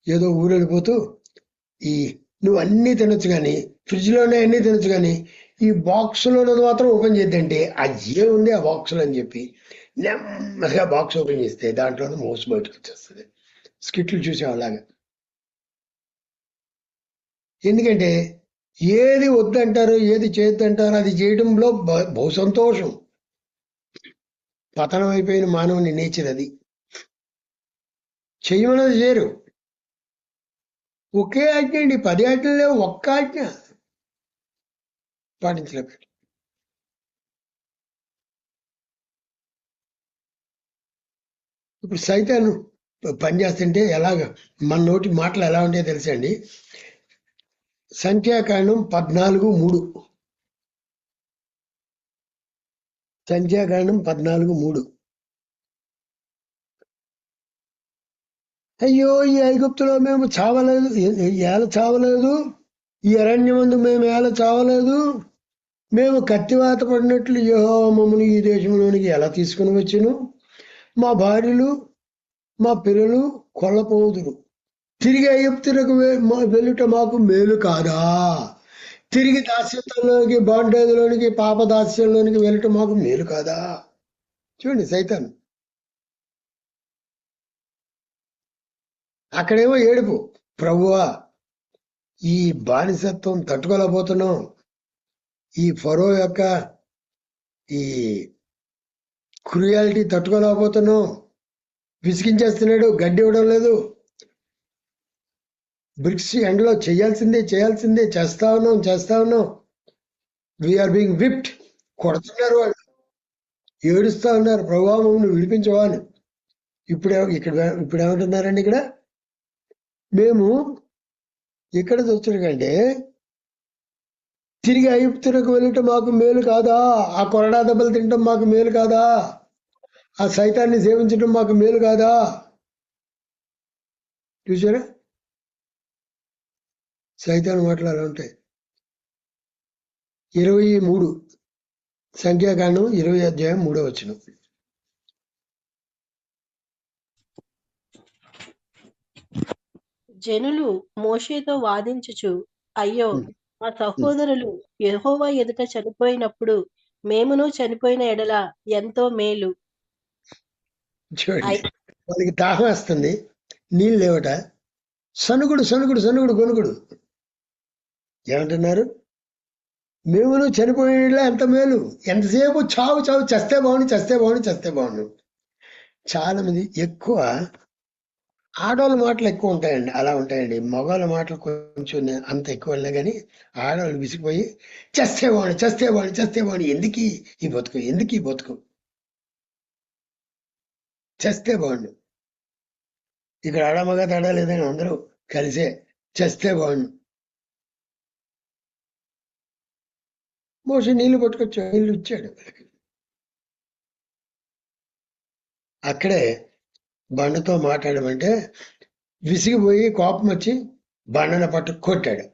ఏదో ఊరు వెళ్ళిపోతూ, ఈ నువ్వు అన్నీ తినొచ్చు కానీ, ఫ్రిడ్జ్లోనే అన్నీ తినొచ్చు కానీ ఈ బాక్స్లోనది మాత్రం ఓపెన్ చేద్దంటే అది ఏముంది ఆ బాక్స్లో అని చెప్పి నెమ్మదిగా బాక్స్ ఓపెన్ చేస్తే దాంట్లో మోస్ బయటకు వచ్చేస్తుంది. స్కిట్లు చూసేవాళ్ళగా. ఎందుకంటే ఏది వద్దంటారో ఏది చేయొద్దంటారో అది చేయడంలో బహు సంతోషం. పతనం అయిపోయిన మానవుని నేచర్ అది. చేయమన్నది చేయరు. ఒకే ఆజ్ఞ అండి, 10 ఆజ్ఞలు లేవు, ఒక్క ఆజ్ఞ పాటించలేకపోయారు. ఇప్పుడు సైతాను పనిచేస్తుంటే ఎలాగ మన నోటి మాటలు ఎలా ఉంటాయో తెలుసండి. సంఖ్యాకాండం 14:3. సంఖ్యాకాండం 14:3. అయ్యో, ఈ ఐగుప్తులో మేము చావలేదు, ఏల చావలేదు, ఈ అరణ్యమందు మేము ఏల చావలేదు, మేము కత్తివాత పడినట్లు యెహోవా మమ్మల్ని ఈ దేశంలోనికి ఎలా తీసుకుని వచ్చును, మా భార్యలు మా పిల్లలు కొల్లపోదురు, తిరిగి ఐగుప్తులకు వెళ్ళుట మాకు మేలు కాదా? తిరిగి దాస్యత్వంలోనికి, బాండేజ్లోనికి, పాపదాస్యంలోనికి వెళ్ళుట మాకు మేలు కాదా? చూడండి సైతాన్. అక్కడేమో ఏడుపు, ప్రభువా ఈ బానిసత్వం తట్టుకోలేకపోతున్నాం, ఈ ఫరో యొక్క ఈ క్రూయాలిటీ తట్టుకోలేకపోతున్నాం, విసిగించేస్తున్నాడు, గడ్డి ఇవ్వడం లేదు, బ్రిక్స్ ఎండలో చేయాల్సిందే చేస్తా ఉన్నాం. వీఆర్ బీయింగ్ విప్డ్, కొడుతున్నారు వాళ్ళు, ఏడుస్తా ఉన్నారు, ప్రభువా మమ్మల్ని విడిపించవా అని. ఇప్పుడు ఏమంటున్నారండి ఇక్కడ? మేము ఇక్కడ వచ్చాకంటే తిరిగి ఐగుప్తులకు వెళ్ళటం మాకు మేలు కాదా? ఆ కొరడా దెబ్బలు తినటం మాకు మేలు కాదా? ఆ సైతాన్ని సేవించడం మాకు మేలు కాదా? చూసారా సైతాన్ మాటలు అలా ఉంటాయి. 23 సంఖ్యాకాండం 20:3. జనులు మోషేతో వాదించుచు, అయ్యో మా సహోదరులు యెహోవా ఎదుట చనిపోయినప్పుడు మేమును చనిపోయిన ఎడల ఎంతో మేలు. చూడండి, వాళ్ళకి దాహం వేస్తుంది, నీళ్ళు లేవట, సనుగుడు గొనుగుడు. ఏమంటున్నారు? మేమును చనిపోయిన ఎంత మేలు, ఎంతసేపు చావు చస్తే బాగుండు. చాలా మంది ఎక్కువ ఆడవాళ్ళ మాటలు ఎక్కువ ఉంటాయండి, అలా ఉంటాయండి. మగవాళ్ళ మాటలు కొంచెం అంత ఎక్కువ వెళ్ళే కానీ ఆడవాళ్ళు విసిగిపోయి చేస్తే బాగుండు, ఎందుకు ఈ బతుకు చేస్తే బాగుండు. ఇక్కడ ఆడమగా తేడా లేదని అందరూ కలిసే చేస్తే బాగుండు. మోసే నీళ్లు పట్టుకొచ్చా, నీళ్ళు ఇచ్చాడు. అక్కడే బండతో మాట్లాడమంటే విసిగిపోయి కోపం వచ్చి బండను పట్టు కొట్టాడు.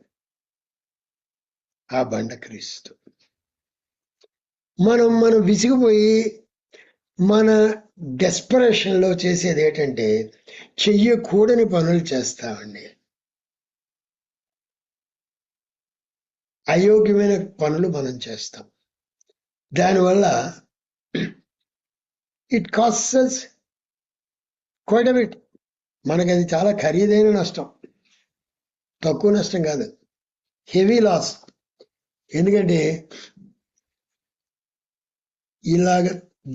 ఆ బండ క్రీస్తు. మనం విసిగిపోయి మన డెస్పరేషన్ లో చేసేది ఏంటంటే చెయ్యకూడని పనులు చేస్తామండి. అయోగ్యమైన పనులు మనం చేస్తాం. దానివల్ల it costs quite a bit. మనకి అది చాలా ఖరీదైన నష్టం, తక్కువ నష్టం కాదు, హెవీ లాస్. ఎందుకంటే ఇలాగ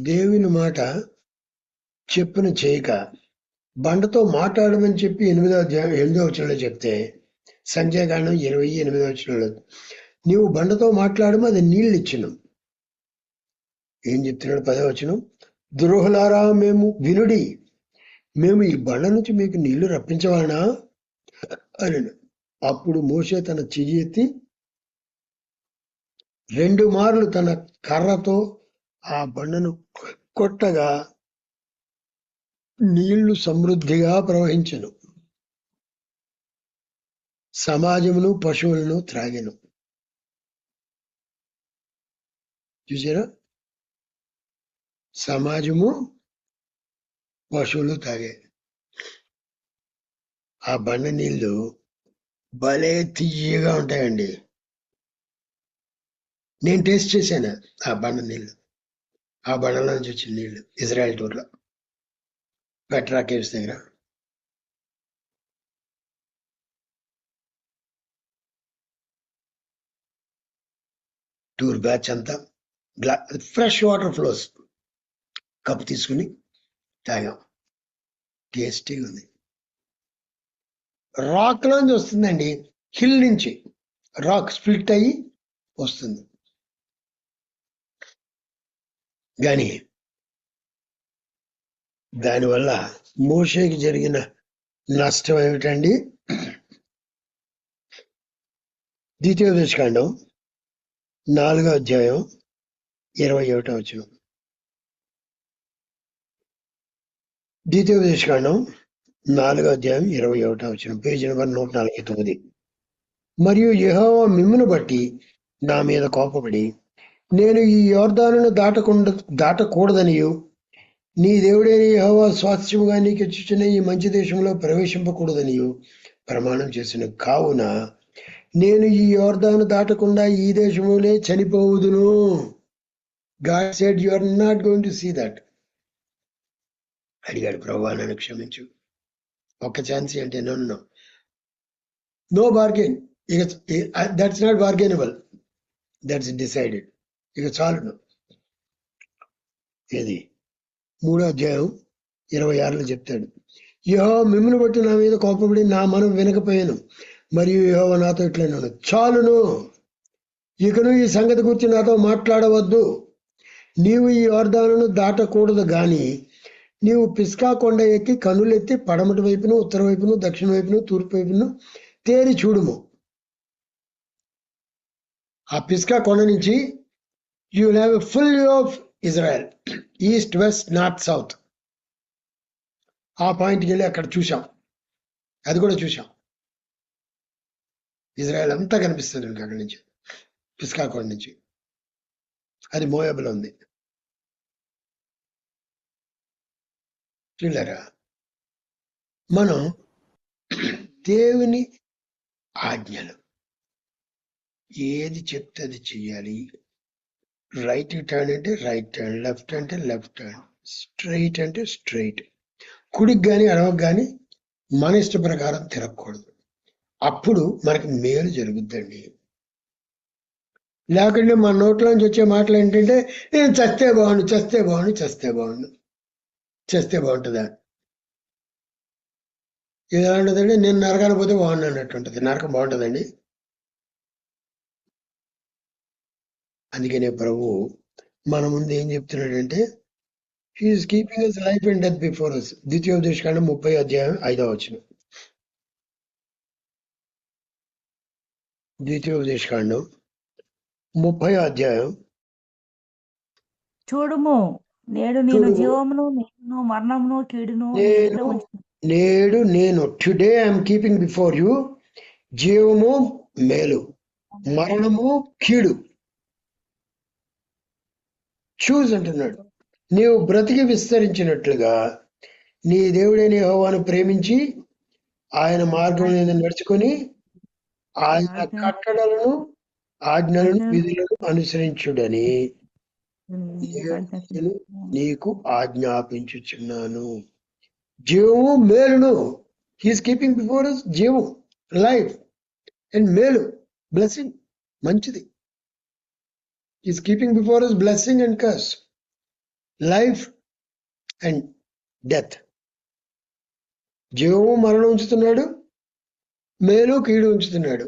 దేవుని మాట చెప్పున చేయక బండతో మాట్లాడమని చెప్పి 8వ వచనంలో చెప్తే, సంఖ్యాకాండం 28వ వచనంలో నీవు బండతో మాట్లాడము అది నీళ్ళు ఇచ్చును. ఏం చెప్తున్నాడు 10వ వచనం? ద్రోహులారా మేము వినుడి, మేము ఈ బండ నుంచి మీకు నీళ్లు రప్పించవాలనా అని. అప్పుడు మోషే తన చెయ్యి ఎత్తి 2 మార్లు తన కర్రతో ఆ బండను కొట్టగా నీళ్లు సమృద్ధిగా ప్రవహించెను, సమాజమును పశువులను త్రాగెను. చూసారా? సమాజము పశువులు తాగే ఆ బండ నీళ్లు భలే తీయగా ఉంటాయండి. నేను టేస్ట్ చేశాను ఆ బండ నీళ్లు, ఆ బండలో నుంచి వచ్చిన నీళ్లు. ఇజ్రాయెల్ టూర్లో పెట్రా కేవ్స్ దగ్గర టూర్ బ్యాచ్ అంతా ఫ్రెష్ వాటర్ ఫ్లోస్ కప్పు తీసుకుని తాగాం. టేస్టీగా ఉంది. రాక్ లోంచి వస్తుందండి, హిల్ నుంచి రాక్ స్ప్లిట్ అయ్యి వస్తుంది. కానీ దానివల్ల మోషేకి జరిగిన నష్టం ఏమిటండి? ద్వితీయోపదేశకాండం 4వ అధ్యాయం 21వ వచనం. ద్వితీయోపదేశకాండం 4వ అధ్యాయం 21వ వచనం, పేజీ నెంబర్ 149. మరియు యెహోవా మిమ్మును బట్టి నా మీద కోపపడి నేను ఈ యొర్దానును దాటకూడదనియు నీ దేవుడైన యెహోవా స్వాస్థ్యముగా నీకు ఇచ్చుచున్న ఈ మంచి దేశంలో ప్రవేశింపకూడదనియు ప్రమాణం చేసిన కావున నేను ఈ యొర్దాను దాటకుండా ఈ దేశంలోనే చనిపోవుదును. God said you are not going to see that. అడిగాడు, ప్రభువా నన్ను క్షమించు, ఒక్క ఛాన్స్ అంటే నో బార్గెన్. ఇక that's not bargainable, that's decided. ఇక చాలును. ఏది 3వ అధ్యాయం 26లో చెప్తాడు, యెహోవా మిమ్మును బట్టి నా మీద కోపపడి నా మనం వినకపోయాను, మరియు యెహోవా నాతో ఇట్లన్నాడు, చాలును, ఇకను ఈ సంగతి గురించి నాతో మాట్లాడవద్దు. నీవు ఈ యొర్దానును దాటకూడదు గాని నీవు పిస్కా కొండ ఎక్కి కనులెత్తి పడమటి వైపును, ఉత్తర వైపును, దక్షిణ వైపును, తూర్పు వైపును తేరి చూడుము. ఆ పిస్కా కొండ నుంచి you will have a full view of Israel, east, west, north, south. ఆ పాయింట్కి వెళ్ళి అక్కడ చూసాం, అది కూడా చూసాం. ఇజ్రాయెల్ అంతా కనిపిస్తుంది మీకు అక్కడి నుంచి, పిస్కా కొండ నుంచి. అది మోయాబులో ఉంది. చూడరా, మనం దేవుని ఆజ్ఞలు ఏది చెప్తే అది చెయ్యాలి. రైట్ టర్న్ అంటే రైట్ టర్న్, లెఫ్ట్ అంటే లెఫ్ట్ టర్న్, స్ట్రైట్ అంటే స్ట్రైట్. కుడికి కానీ అడవకు కానీ మన ఇష్ట ప్రకారం తిరగకూడదు. అప్పుడు మనకి మేలు జరుగుద్దండి. లేకుంటే మన నోట్లోంచి వచ్చే మాటలు ఏంటంటే నేను చస్తే బాగుండు, చస్తే బాగుండు, చస్తే బాగుండు. చేస్తే బాగుంటుందా? ఇది ఎలా ఉంటుందండి? నేను నరకానికి పోతే బాగుండు అన్నట్టు ఉంటుంది. నరకం బాగుంటుందండి? అందుకనే ప్రభు మన ముందు ఏం చెప్తున్నాడంటే, he is keeping us life and death before us. ద్వితీయోపదేశకాండం 30వ అధ్యాయం 5వ వచనం. ద్వితీయోపదేశకాండం 30వ అధ్యాయం. చూడుము, నేడు నేను జీవమును నేను మరణమును కీడును నీ ఎదుట ఉంచుతాను. నేడు నేను, today I'm keeping before you, జీవము మేలు, మరణము కీడు. చూజ్ అంటున్నాడు. నీవు బ్రతికి విస్తరించినట్లుగా నీ దేవుడైన యెహోవాను ప్రేమించి ఆయన మార్గం మీద నడుచుకొని ఆయన కట్టడలను ఆజ్ఞలను విధులను అనుసరించుడని నేను నీకు ఆజ్ఞాపించుచున్నాను. జీవము మేలును. హీస్ కీపింగ్ బిఫోర్ us జీవం, లైఫ్ అండ్ మేలు, బ్లెస్సింగ్, మంచిది. He's keeping before us blessing and curse, life and death. జీవము మరణం ఉంచుతున్నాడు, మేలు కీడు ఉంచుతున్నాడు.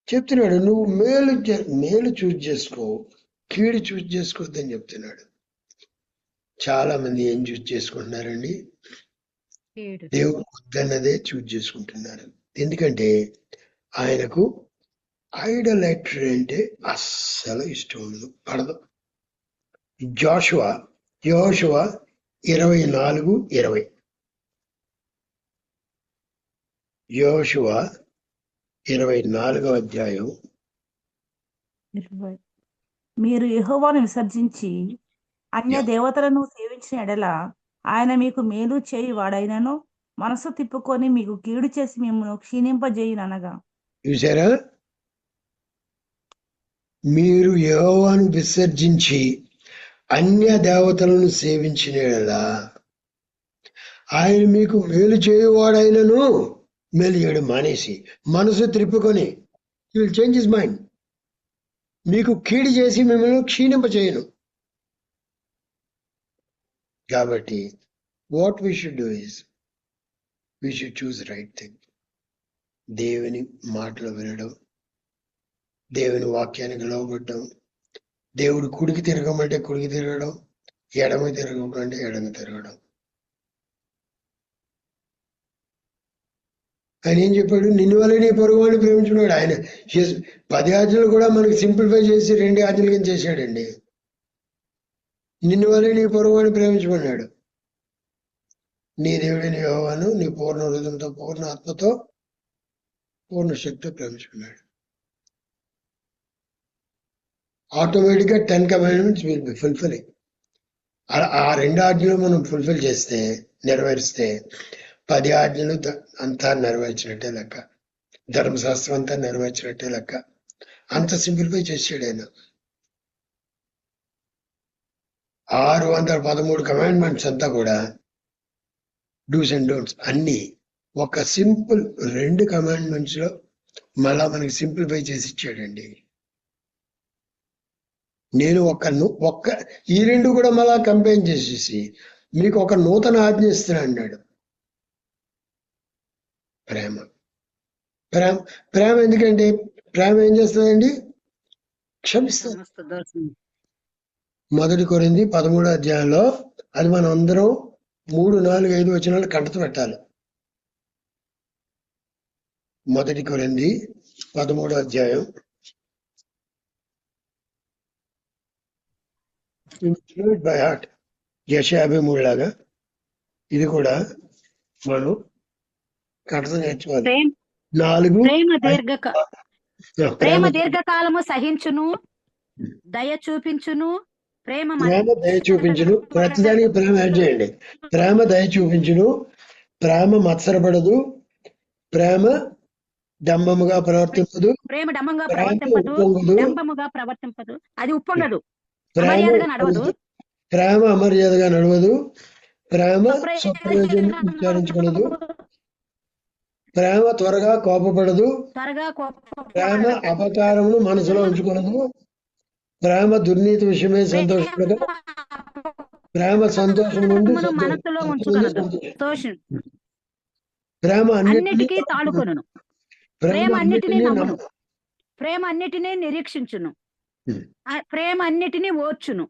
చెప్తున్నాడు నువ్వు మేలు చూజ్ చేసుకో, కీడు చూజ్ చేసుకోవద్దని చెప్తున్నాడు. చాలా మంది ఏం చూజ్ చేసుకుంటున్నారండి? దేవుడు వద్దన్నదే చూజ్ చేసుకుంటున్నారు. ఎందుకంటే ఆయనకు ఐడలైటరీ అంటే అస్సలు ఇష్టం ఉండదు, పడదు. యెహోషువ 24:20. యెహోషువ 24వ అధ్యాయం. మీరు యెహోవాను విసర్జించి అన్య దేవతలను సేవించిన ఎడల ఆయన మీకు మేలు చేయి వాడైనను మనసు తిప్పుకొని మీకు కీడు చేసి మిమ్మల్ని క్షీణింపజేయుననగా. చూసారా? మీరు యెహోవాను విసర్జించి అన్య దేవతలను సేవించిన యెడల ఆయన మీకు మేలు చేయువాడైనను, మేలు చేయడం మానేసి మనసు త్రిప్పుకొని, he will change his mind, మీకు కీడు చేసి మిమ్మల్ని క్షీణింపచేయను. కాబట్టి what we should do is we should choose right thing. దేవుని మాటలు వినడం, దేవుని వాక్యానికి లోబడడం, దేవుడు కుడికి తిరగమంటే కుడికి తిరగడం, ఎడమ తిరగమంటే ఎడమ తిరగడం. ఆయన ఏం చెప్పాడు? నిన్ను వల్ల నీ పొరుగువాడిని ప్రేమించున్నాడు. ఆయన 10 ఆజ్ఞలు కూడా మనకి సింప్లిఫై చేసి 2 ఆజ్ఞలు కింద చేశాడండి. నిన్ను వల్ల నీ పొరుగువాడిని ప్రేమించుకున్నాడు. నీ దేవుడిని యెహోవాను నీ పూర్ణ హృదయంతో, పూర్ణ ఆత్మతో, పూర్ణ శక్తితో ప్రేమించుకున్నాడు. ఆటోమేటిక్గా 10 కమాండ్మెంట్స్ విల్ బి ఫుల్ఫిల్లింగ్. ఆ 2 ఆజ్ఞలు మనం ఫుల్ఫిల్ చేస్తే, నెరవేరిస్తే 10 ఆజ్ఞలు అంతా నెరవేర్చినట్టే లెక్క, ధర్మశాస్త్రం అంతా నెరవేర్చినట్టే లెక్క. అంత సింప్లిఫై చేసాడు ఆయన. 613 కమాండ్మెంట్స్ అంతా కూడా డూస్ అండ్ డోంట్స్ అన్ని ఒక సింపుల్ 2 కమాండ్మెంట్స్ లో మళ్ళా మనకి సింప్లిఫై చేసి ఇచ్చాడండి. నేను ఈ 2 కూడా మళ్ళా కంపేర్ చేసేసి మీకు ఒక నూతన ఆజ్ఞ ఇస్తున్నా అన్నాడు. ప్రేమ. ప్రేమ ప్రేమ ఎందుకంటే ప్రేమ ఏం చేస్తుందండి? క్షమిస్తుంది. 1 కొరింథీ 13వ అధ్యాయంలో అది మనం అందరం 3, 4, 5 వచనాలు కంటత పెట్టాలి. 1 కొరింథీ 13వ అధ్యాయం. బై హార్ట్ 53 లాగా ఇది కూడా మనం కంటత నేర్చుకోవాలి. 4 ప్రేమ దీర్ఘకాలము సహించును, దయ చూపించును, ప్రేమ దయ చూపించును. ప్రతిదానికి ప్రేమ యాడ్ చేయండి. ప్రేమ దయ చూపించును, ప్రేమ మత్సరపడదు, ప్రేమ డంబముగా ప్రవర్తింపదు, ప్రేమ డంబముగా ప్రవర్తింపదు, అది ఉప్పొంగదు, ప్రేమ అమర్యాదగా నడవదు, ప్రేమ స్వప్రయోజనం విచారించుకునదు, ప్రేమ త్వరగా కోపపడదు, ప్రేమ అపకారమును మనసులో ఉంచుకునదు, ప్రేమ దుర్నీతి విషయమే సంతోషపడదు, ప్రేమ సంతోషం నుండి ప్రేమ అన్నిటికీ తాళుకొనును, ప్రేమ అన్నిటినీ నిరీక్షించును, ప్రేమ అన్నిటినీ ఓర్చును,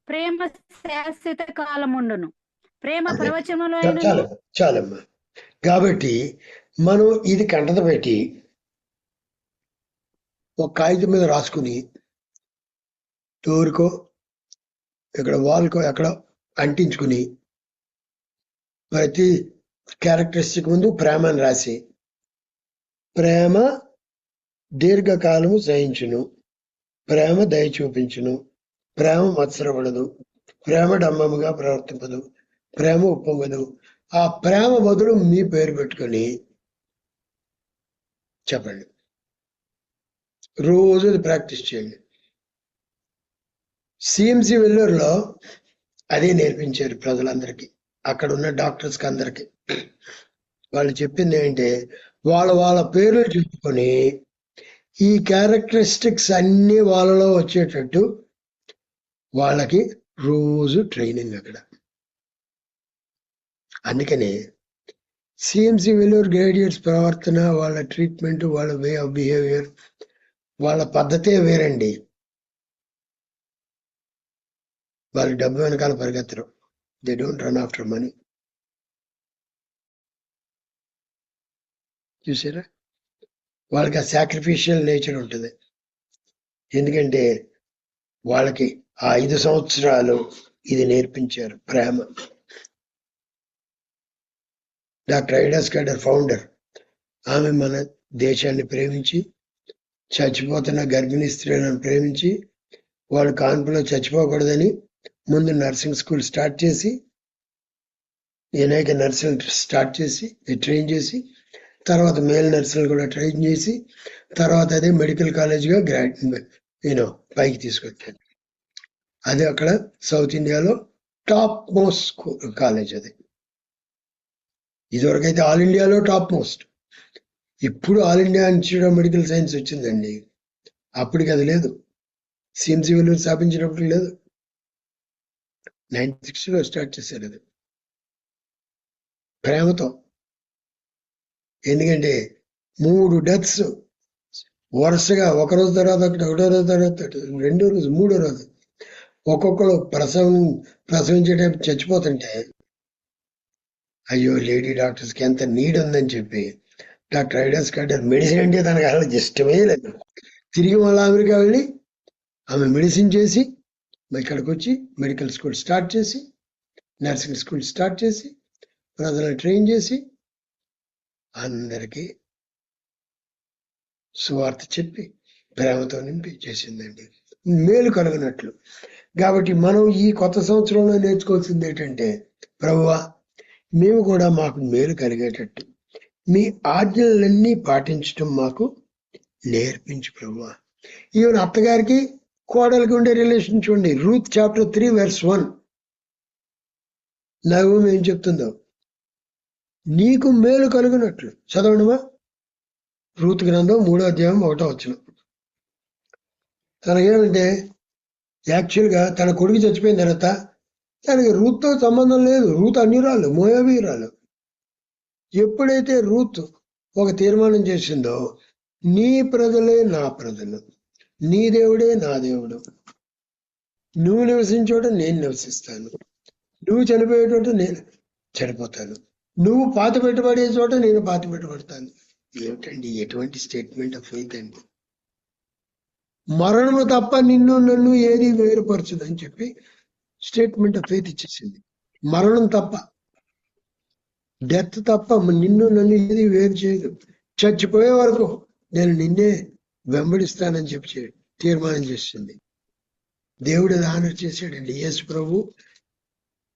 ప్రేమ శాశ్వత కాలముండును, ప్రేమ ప్రవచనములో చాలమ్మా. కాబట్టి మనం ఇది కంటత పెట్టి ఒక కాగితం మీద రాసుకుని డోర్కో ఇక్కడ వాల్కో ఎక్కడ అంటించుకుని ప్రతి క్యారెక్టరిస్టిక్ ముందు ప్రేమను రాసి, ప్రేమ దీర్ఘకాలము సహించును, ప్రేమ దయ చూపించును, ప్రేమ మత్సరపడదు, ప్రేమ డంబముగా ప్రవర్తింపదు, ప్రేమ ఉప్పొంగదు. ఆ ప్రేమ బదులు మీ పేరు పెట్టుకొని చెప్పండి. రోజు అది ప్రాక్టీస్ చేయండి. సిఎంసి వెల్లూరులో అదే నేర్పించారు ప్రజలందరికీ, అక్కడ ఉన్న డాక్టర్స్కి అందరికీ. వాళ్ళు చెప్పింది ఏంటంటే వాళ్ళ పేర్లు చెప్పుకొని ఈ క్యారెక్టరిస్టిక్స్ అన్ని వాళ్ళలో వచ్చేటట్టు వాళ్ళకి రోజు ట్రైనింగ్ అక్కడ. అందుకని సిఎంసి వెల్లూరు గ్రాడ్యుయేట్స్ ప్రవర్తన, వాళ్ళ ట్రీట్మెంట్, వాళ్ళ వే ఆఫ్ బిహేవియర్, వాళ్ళ పద్ధతే వేరండి. వాళ్ళు డబ్బు వెనకాల పరిగెత్తరు. They don't run after money. చూసారా? వాళ్ళకి ఆ సాక్రిఫిషియల్ నేచర్ ఉంటుంది. ఎందుకంటే వాళ్ళకి ఆ 5 సంవత్సరాలు ఇది నేర్పించారు, ప్రేమ. డాక్టర్ ఐడా స్కాడర్ ఫౌండర్, ఆమె మన దేశాన్ని ప్రేమించి, చచ్చిపోతున్న గర్భిణీ స్త్రీలను ప్రేమించి, వాళ్ళు కాన్పులో చచ్చిపోకూడదని ముందు నర్సింగ్ స్కూల్ స్టార్ట్ చేసి, అనేక నర్సులు స్టార్ట్ చేసి ట్రైన్ చేసి, తర్వాత మేల్ నర్సులు కూడా ట్రైన్ చేసి, తర్వాత అదే మెడికల్ కాలేజ్గా పైకి తీసుకొచ్చారు. అది అక్కడ సౌత్ ఇండియాలో టాప్ మోస్ట్ కాలేజ్. అది ఇదివరకైతే ఆల్ ఇండియాలో టాప్ మోస్ట్. ఇప్పుడు all India institute of medical science వచ్చిందండి. అప్పటికి అది లేదు. సిఎంసి వెల్లూరు స్థాపించినప్పుడు లేదు. 1960లో స్టార్ట్ చేశారు అది ప్రేమతో. ఎందుకంటే 3 డెత్స్ వరుసగా, ఒకరోజు తర్వాత ఒకటో రోజు తర్వాత రెండో రోజు మూడో రోజు, ఒక్కొక్కరు ప్రసవించేటప్పుడు చచ్చిపోతుంటే అయ్యో లేడీ డాక్టర్స్కి ఎంత నీడ్ ఉందని చెప్పి డాక్టర్ ఐడా స్కాడర్ మెడిసిన్ అంటే తనకు అసలు ఇష్టమే లేదు. తిరిగి మళ్ళీ అమెరికా వెళ్ళి ఆమె మెడిసిన్ చేసి ఇక్కడికి వచ్చి మెడికల్ స్కూల్ స్టార్ట్ చేసి, నర్సింగ్ స్కూల్ స్టార్ట్ చేసి, ప్రజలను ట్రైన్ చేసి అందరికీ సువార్త చెప్పి ప్రేమతో నింపి చేసిందండి, మేలు కలుగునట్లు. కాబట్టి మనం ఈ కొత్త సంవత్సరంలో నేర్చుకోవాల్సింది ఏంటంటే, ప్రభువా మేము కూడా మాకు మేలు కలిగేటట్టు మీ ఆజ్ఞలన్నీ పాటించడం మాకు నేర్పించు ప్రభువా. ఈవెన్ అత్తగారికి కోడలికి ఉండే రిలేషన్ చూడండి. రూత్ చాప్టర్ 3 verse 1 నగము ఏం చెప్తుందో, నీకు మేలు కలుగునట్లు. చదవండిమా. రూత్ గ్రంథం 3వ అధ్యాయం 1వ వచనం. తనకేమంటే యాక్చువల్గా తన కొడుకు చచ్చిపోయిన తర్వాత తనకి రూత్తో సంబంధం లేదు. రూత్ అన్యురాలు, మోయాబీయురాలు. ఎప్పుడైతే రూత్ ఒక తీర్మానం చేసిందో, నీ ప్రజలే నా ప్రజలు, నీ దేవుడే నా దేవుడు, నువ్వు నివసించోట నేను నివసిస్తాను, నువ్వు చనిపోయే చోట నేను చనిపోతాను, నువ్వు పాతి పెట్టబడే చోట నేను పాతి పెట్టబడతాను. ఏమిటండి ఎటువంటి స్టేట్మెంట్ ఆఫ్ ఫెయిత్ అండి. మరణము తప్ప నిన్ను నన్ను ఏది వేరుపరచదని చెప్పి స్టేట్మెంట్ ఆఫ్ ఫెయిత్ ఇచ్చేసింది. మరణం తప్ప, డెత్ తప్ప నిన్ను నన్ను ఏది వేరు చేయదు. చచ్చిపోయే వరకు నేను నిన్నే వెంబడిస్తానని చెప్పి తీర్మానం చేసింది. దేవుడు అది ఆనర్ చేశాడండి. యేసు ప్రభు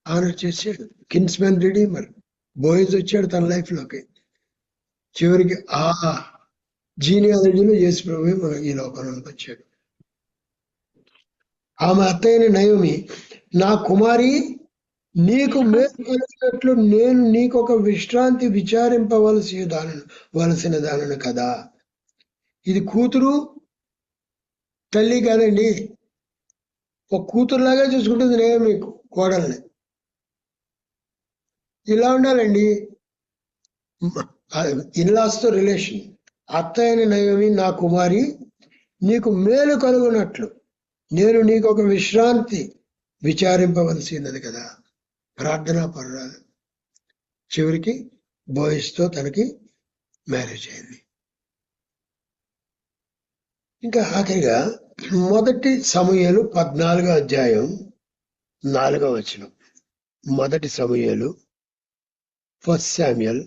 ఆనర్ చేశాడు. కిన్స్మెన్ రిడీమర్ బోయజ్ వచ్చాడు తన లైఫ్ లోకి. చివరికి ఆ జీనియాలజీలో యేసు ప్రభు ఈ లోకంలోకి వచ్చాడు. ఆమె అత్తయ్యని నయోమి, నా కుమారి నీకు మేలు కలిగినట్లు నేను నీకొక విశ్రాంతి విచారింపవలసిన దానను కదా. ఇది కూతురు తల్లి కాదండి, ఒక కూతురులాగా చూసుకుంటుంది నయోమి కోడల్ని. ఇలా ఉండాలండి ఇన్లాస్తో రిలేషన్. అత్తయ్యని నయోమి, నా కుమారి నీకు మేలు కలుగునట్లు నేను నీకు ఒక విశ్రాంతి విచారింపవలసినది కదా. ప్రార్థనా పరురాలు. చివరికి బోయస్తో తనకి మ్యారేజ్ అయింది. ఇంకా ఆఖరిగా 1 సమూయేలు 14వ అధ్యాయం 4వ వచనం. 1 సమూయేలు 1 శామ్యూయల్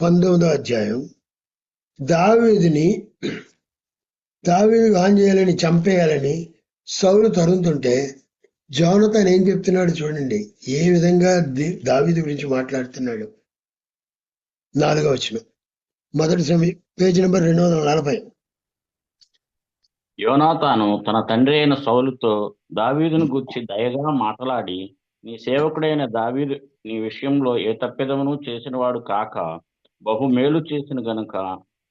19వ అధ్యాయం. దావీదు ఆంజేయులని చంపేయాలని సౌలు తరుముతుంటే జోనతాన్ ఏం చెప్తున్నాడు చూడండి, ఏ విధంగా దావీదు గురించి మాట్లాడుతున్నాడు. 4వ వచనం. మొదటి సమయం పేజీ నెంబర్ 240. యోనాతాను తన తండ్రి అయిన సౌలుతో దావీదును గూర్చి దయగా మాట్లాడి, నీ సేవకుడైన దావీదు నీ విషయంలో ఏ తప్పిదమును చేసినవాడు కాక బహు మేలు చేసిన గనుక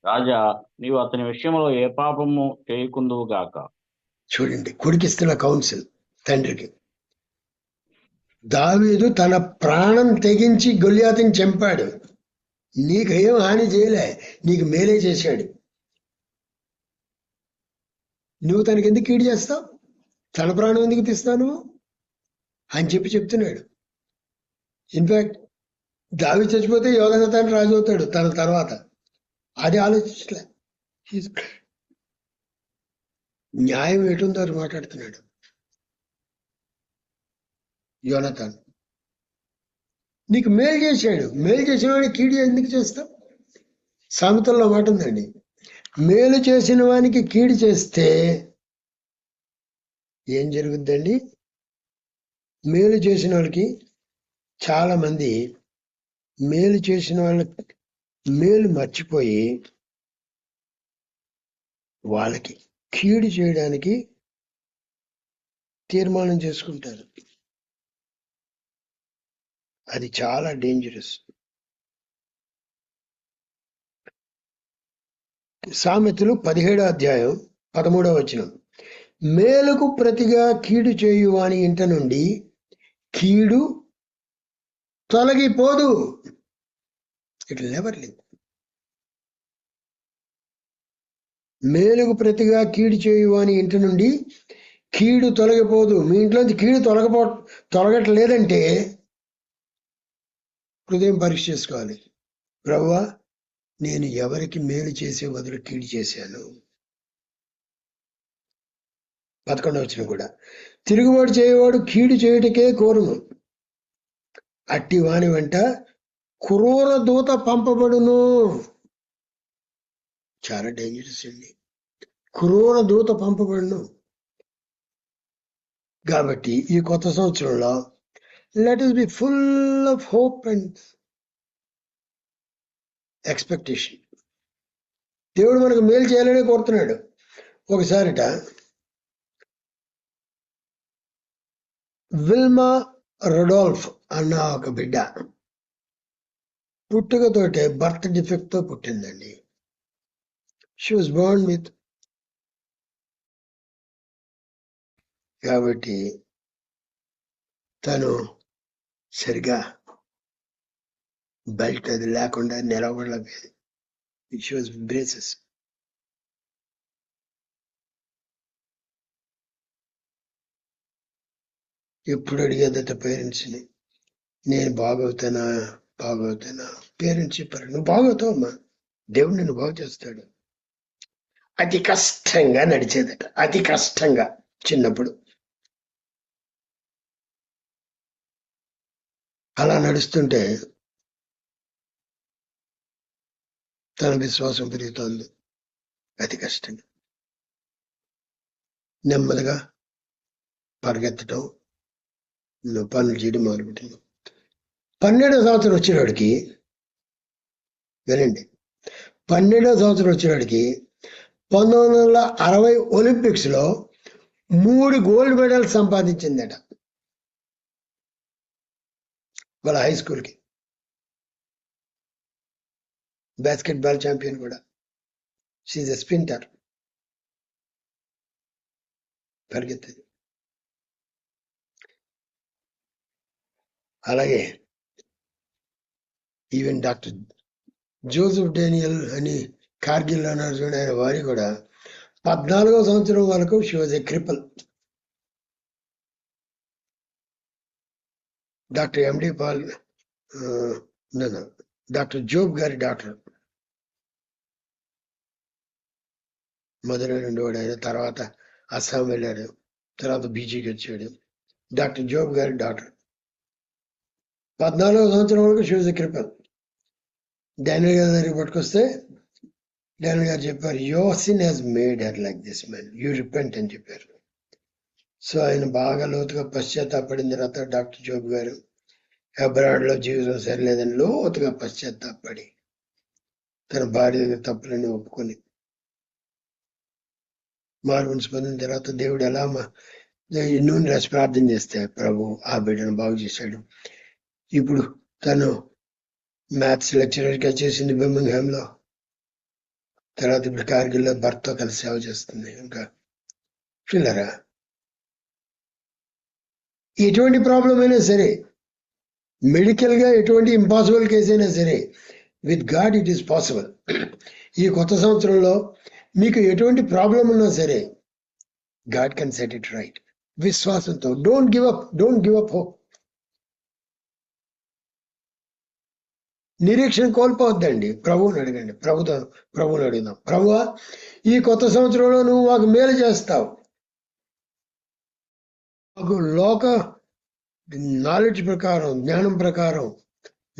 రాజా, నీవు అతని విషయంలో ఏ పాపము చేయకుందువు గాక. చూడండి, కొడుకిస్తున్న కౌన్సిల్ తండ్రికి. దావీదు తన ప్రాణం తెగించి గొల్యాతుని చంపాడు, నీకు ఏం హాని చేయలే, నీకు మేలే చేశాడు. నువ్వు తనకి ఎందుకు కీడు చేస్తావు? తన ప్రాణం ఎందుకు తీస్తాను అని చెప్తున్నాడు. ఇన్ఫాక్ట్ దావీదు చచ్చిపోతే యోనాతాను రాజు అవుతాడు తన తర్వాత. అది ఆలోచించలే. న్యాయం ఎటుందో అని మాట్లాడుతున్నాడు యోనాతాను. నీకు మేలు చేశాడు, మేలు చేసిన వాడికి కీడు ఎందుకు చేస్తావు? సామెతల్లో మాట ఉందండి, మేలు చేసిన వానికి కీడు చేస్తే ఏం జరుగుద్దండి? మేలు చేసిన వాళ్ళకి, చాలా మంది మేలు చేసిన వాళ్ళ మేలు మర్చిపోయి వాళ్ళకి కీడు చేయడానికి తీర్మానం చేసుకుంటారు. అది చాలా డేంజరస్. సామెతలు 17వ అధ్యాయం 13వ వచనం, మేలుకు ప్రతిగా కీడు చేయువాని ఇంట నుండి కీడు తొలగిపోదు. It never live. మేలుకు ప్రతిగా కీడు చేయువాని ఇంటి నుండి కీడు తొలగిపోదు. మీ ఇంట్లోంచి కీడు తొలగట్లేదంటే హృదయం పరీక్ష చేసుకోవాలి. ప్రభువా, నేను ఎవరికి మేలు చేసే బదులు కీడు చేశాను? 11వ వచనం కూడా, తిరుగుబాటు చేయవాడు కీడు చేయుటకే కోరును, అట్టి వాని వెంట క్రూర దూత పంపబడును. చాలా డేంజరస్ అండి. క్రూర దూత పంపబడును. కాబట్టి ఈ కొత్త సంవత్సరంలో let us be full of hope and expectation. దేవుడు మనకు మేలు చేయాలనే కోరుతున్నాడు. ఒకసారిట విల్మా రొడాల్ఫ్ అన్న ఒక బిడ్డ పుట్టుకతోటే బర్త్ డిఫెక్ట్ తో పుట్టిందండి. She was born with. కాబట్టి తను సరిగా బెల్ట్ అది లేకుండా నిలబడలేకపోయింది. She was braces. ఎప్పుడు అడిగేదట పేరెంట్స్ని, నేను బాగవుతానా బాగవుతానా? పేరెంట్స్ చెప్పారు, నువ్వు బాగవుతావు అమ్మా, దేవుడు నిన్ను బాగు చేస్తాడు. అతి కష్టంగా నడిచేదట, అతి కష్టంగా. చిన్నప్పుడు అలా నడుస్తుంటే తన విశ్వాసం పెరుగుతోంది. అతి కష్టంగా నెమ్మదిగా పరిగెత్తడం, పనులు చేయడం మొదలుపెట్టింది. 12వ సంవత్సరం వచ్చేవాడికి, వినండి, 12వ సంవత్సరం వచ్చేవాడికి 1960 ఒలింపిక్స్ లో 3 గోల్డ్ మెడల్స్ సంపాదించిందట వాళ్ళ హై స్కూల్కి. బాస్కెట్బాల్ ఛాంపియన్ కూడా. షీఈ్ ఎ స్ప్రింటర్, పరిగెత్తది. అలాగే ఈవెన్ డాక్టర్ జోసెఫ్ డేనియల్ అని కార్గిల్ అన్నారు చూడండి, ఆయన వారి కూడా 14వ సంవత్సరం వరకు she was a cripple. Doctor MD Paul, doctor Job గారి డాక్టర్ మొదలు ఉండేవాడు ఆయన. తర్వాత అస్సాం వెళ్ళాడు, తర్వాత బీజీకి వచ్చాడు. డాక్టర్ జోబ్ గారి డాక్టర్. 14వ సంవత్సరం వరకు she was a cripple. Daniel గారి దగ్గరికి పట్టుకొస్తే డానియల్ గారు చెప్పారు, your sin has made her like this man, you repent అని చెప్పారు. సో ఆయన బాగా లోతుగా పశ్చాత్తాపడిన తర్వాత డాక్టర్ జోబ్ గారు అబ్రాడ్ లో జీవితం సరిలేదని లోతుగా పశ్చాత్తాపడి తన భార్య దగ్గర తప్పులన్నీ ఒప్పుకొని మారుమనసు పొందిన తర్వాత దేవుడు ఎలా నూనె రాసి ప్రార్థన చేస్తే ప్రభు ఆ బిడ్డను బాగు చేశాడు. ఇప్పుడు తను మ్యాథ్స్ లెక్చరర్ గా చేసింది బర్మింగ్హామ్ లో. తర్వాత ఇప్పుడు కార్గిల్లో భర్తతో కలిసి సేవ చేస్తుంది. ఇంకా పిల్లరా, ఎటువంటి ప్రాబ్లం అయినా సరే, మెడికల్ గా ఎటువంటి ఇంపాసిబుల్ కేసు అయినా సరే, with God it is possible. ఈ కొత్త సంవత్సరంలో మీకు ఎటువంటి ప్రాబ్లం ఉన్నా సరే, God can set it right. విశ్వాసంతో డోంట్ గివ్ అప్ హోప్. నిరీక్షణ కోల్పోవద్దండి. ప్రభువుని అడగండి. ప్రభువుని అడుగుదాం. ప్రభువా, ఈ కొత్త సంవత్సరంలో నువ్వు మాకు మేలు చేస్తావు. మాకు లోక నాలెడ్జ్ ప్రకారం, జ్ఞానం ప్రకారం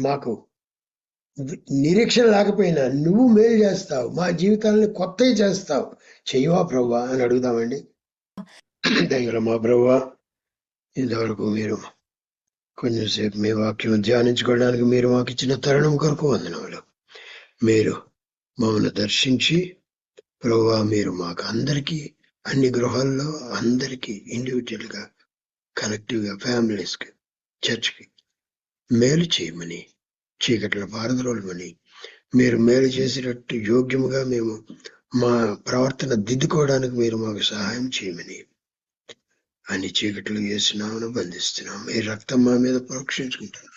మాకు నిరీక్షణ లేకపోయినా నువ్వు మేలు చేస్తావు, మా జీవితాలను కొత్తవి చేస్తావు. చెయ్యవా ప్రభువా అని అడుగుదామండి. దగ్గర మా ప్రభువా, ఇంతవరకు మీరు కొంచెంసేపు మీ వాక్యం ధ్యానించుకోవడానికి మీరు మాకు ఇచ్చిన తరుణం కొరకు వందనములు. మీరు మమ్మల్ని దర్శించి ప్రభువా, మీరు మాకు అందరికీ, అన్ని గృహాల్లో అందరికీ ఇండివిజువల్ గా, కలెక్టివ్ గా, ఫ్యామిలీస్ కి, చర్చ్ కి మేలు చేయమని, చీకట్ల పారద్రోలమని, మీరు మేలు చేసేటట్టు యోగ్యముగా మేము మా ప్రవర్తన దిద్దుకోవడానికి మీరు మాకు సహాయం చేయమని అన్ని చీకట్లు వేసినామని బంధిస్తున్నాం. మీ రక్తం మా మీద ప్రోక్షించుకుంటున్నాం.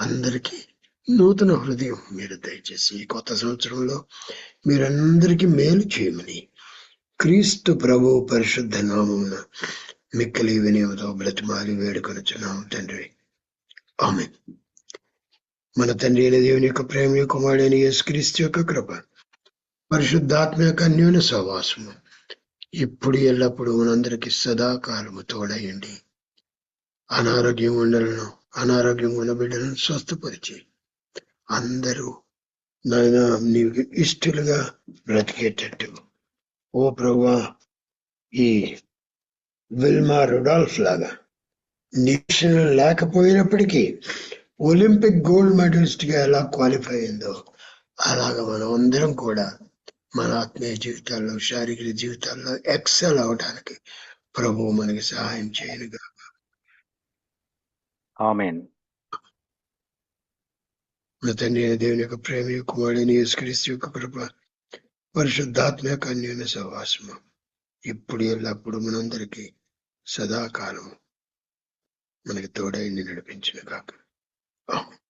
అందరికీ నూతన హృదయం మీరు దయచేసి ఈ కొత్త సంవత్సరంలో మీరందరికీ మేలు చేయమని క్రీస్తు ప్రభు పరిశుద్ధ నామమున మిక్కిలి వినయముతో బ్రతిమాలి వేడుకొనుచున్నాం తండ్రి. ఆమేన్. మన తండ్రి అయిన దేవుని యొక్క ప్రేమ, కుమారుడైన యేసుక్రీస్తు యొక్క కృప, పరిశుద్ధాత్మ యొక్క అన్యోన్య సహవాసము ఇప్పుడు ఎల్లప్పుడూ మనందరికీ సదాకాలము తోడయండి. అనారోగ్యం ఉన్న బిడ్డలను స్వస్థపరిచి అందరూ నాయన నీకు ఇష్టలుగా బ్రతికేటట్టు, ఓ ప్రభువా, ఈ విల్మా రుడాల్ఫ్ లాగా నిరీక్షణ లేకపోయినప్పటికీ ఒలింపిక్ గోల్డ్ మెడలిస్ట్ గా ఎలా క్వాలిఫై అయిందో అలాగా మనం అందరం కూడా మన ఆత్మీయ జీవితాల్లో, శారీరక జీవితాల్లో ఎక్సెల్ అవడానికి ప్రభువు మనకి సహాయం చేయనుగా. ఆమేన్. మన తండ్రి అయిన దేవుని యొక్క ప్రేమ, కుమారుడైన యేసుక్రీస్తు యొక్క కృప, పరిశుద్ధాత్మ యొక్క అన్యోన్య సహవాసము ఇప్పుడు ఎల్లప్పుడు మనందరికీ సదాకాలం మనకి తోడైంది నడిపించిన కాక. ఆమేన్.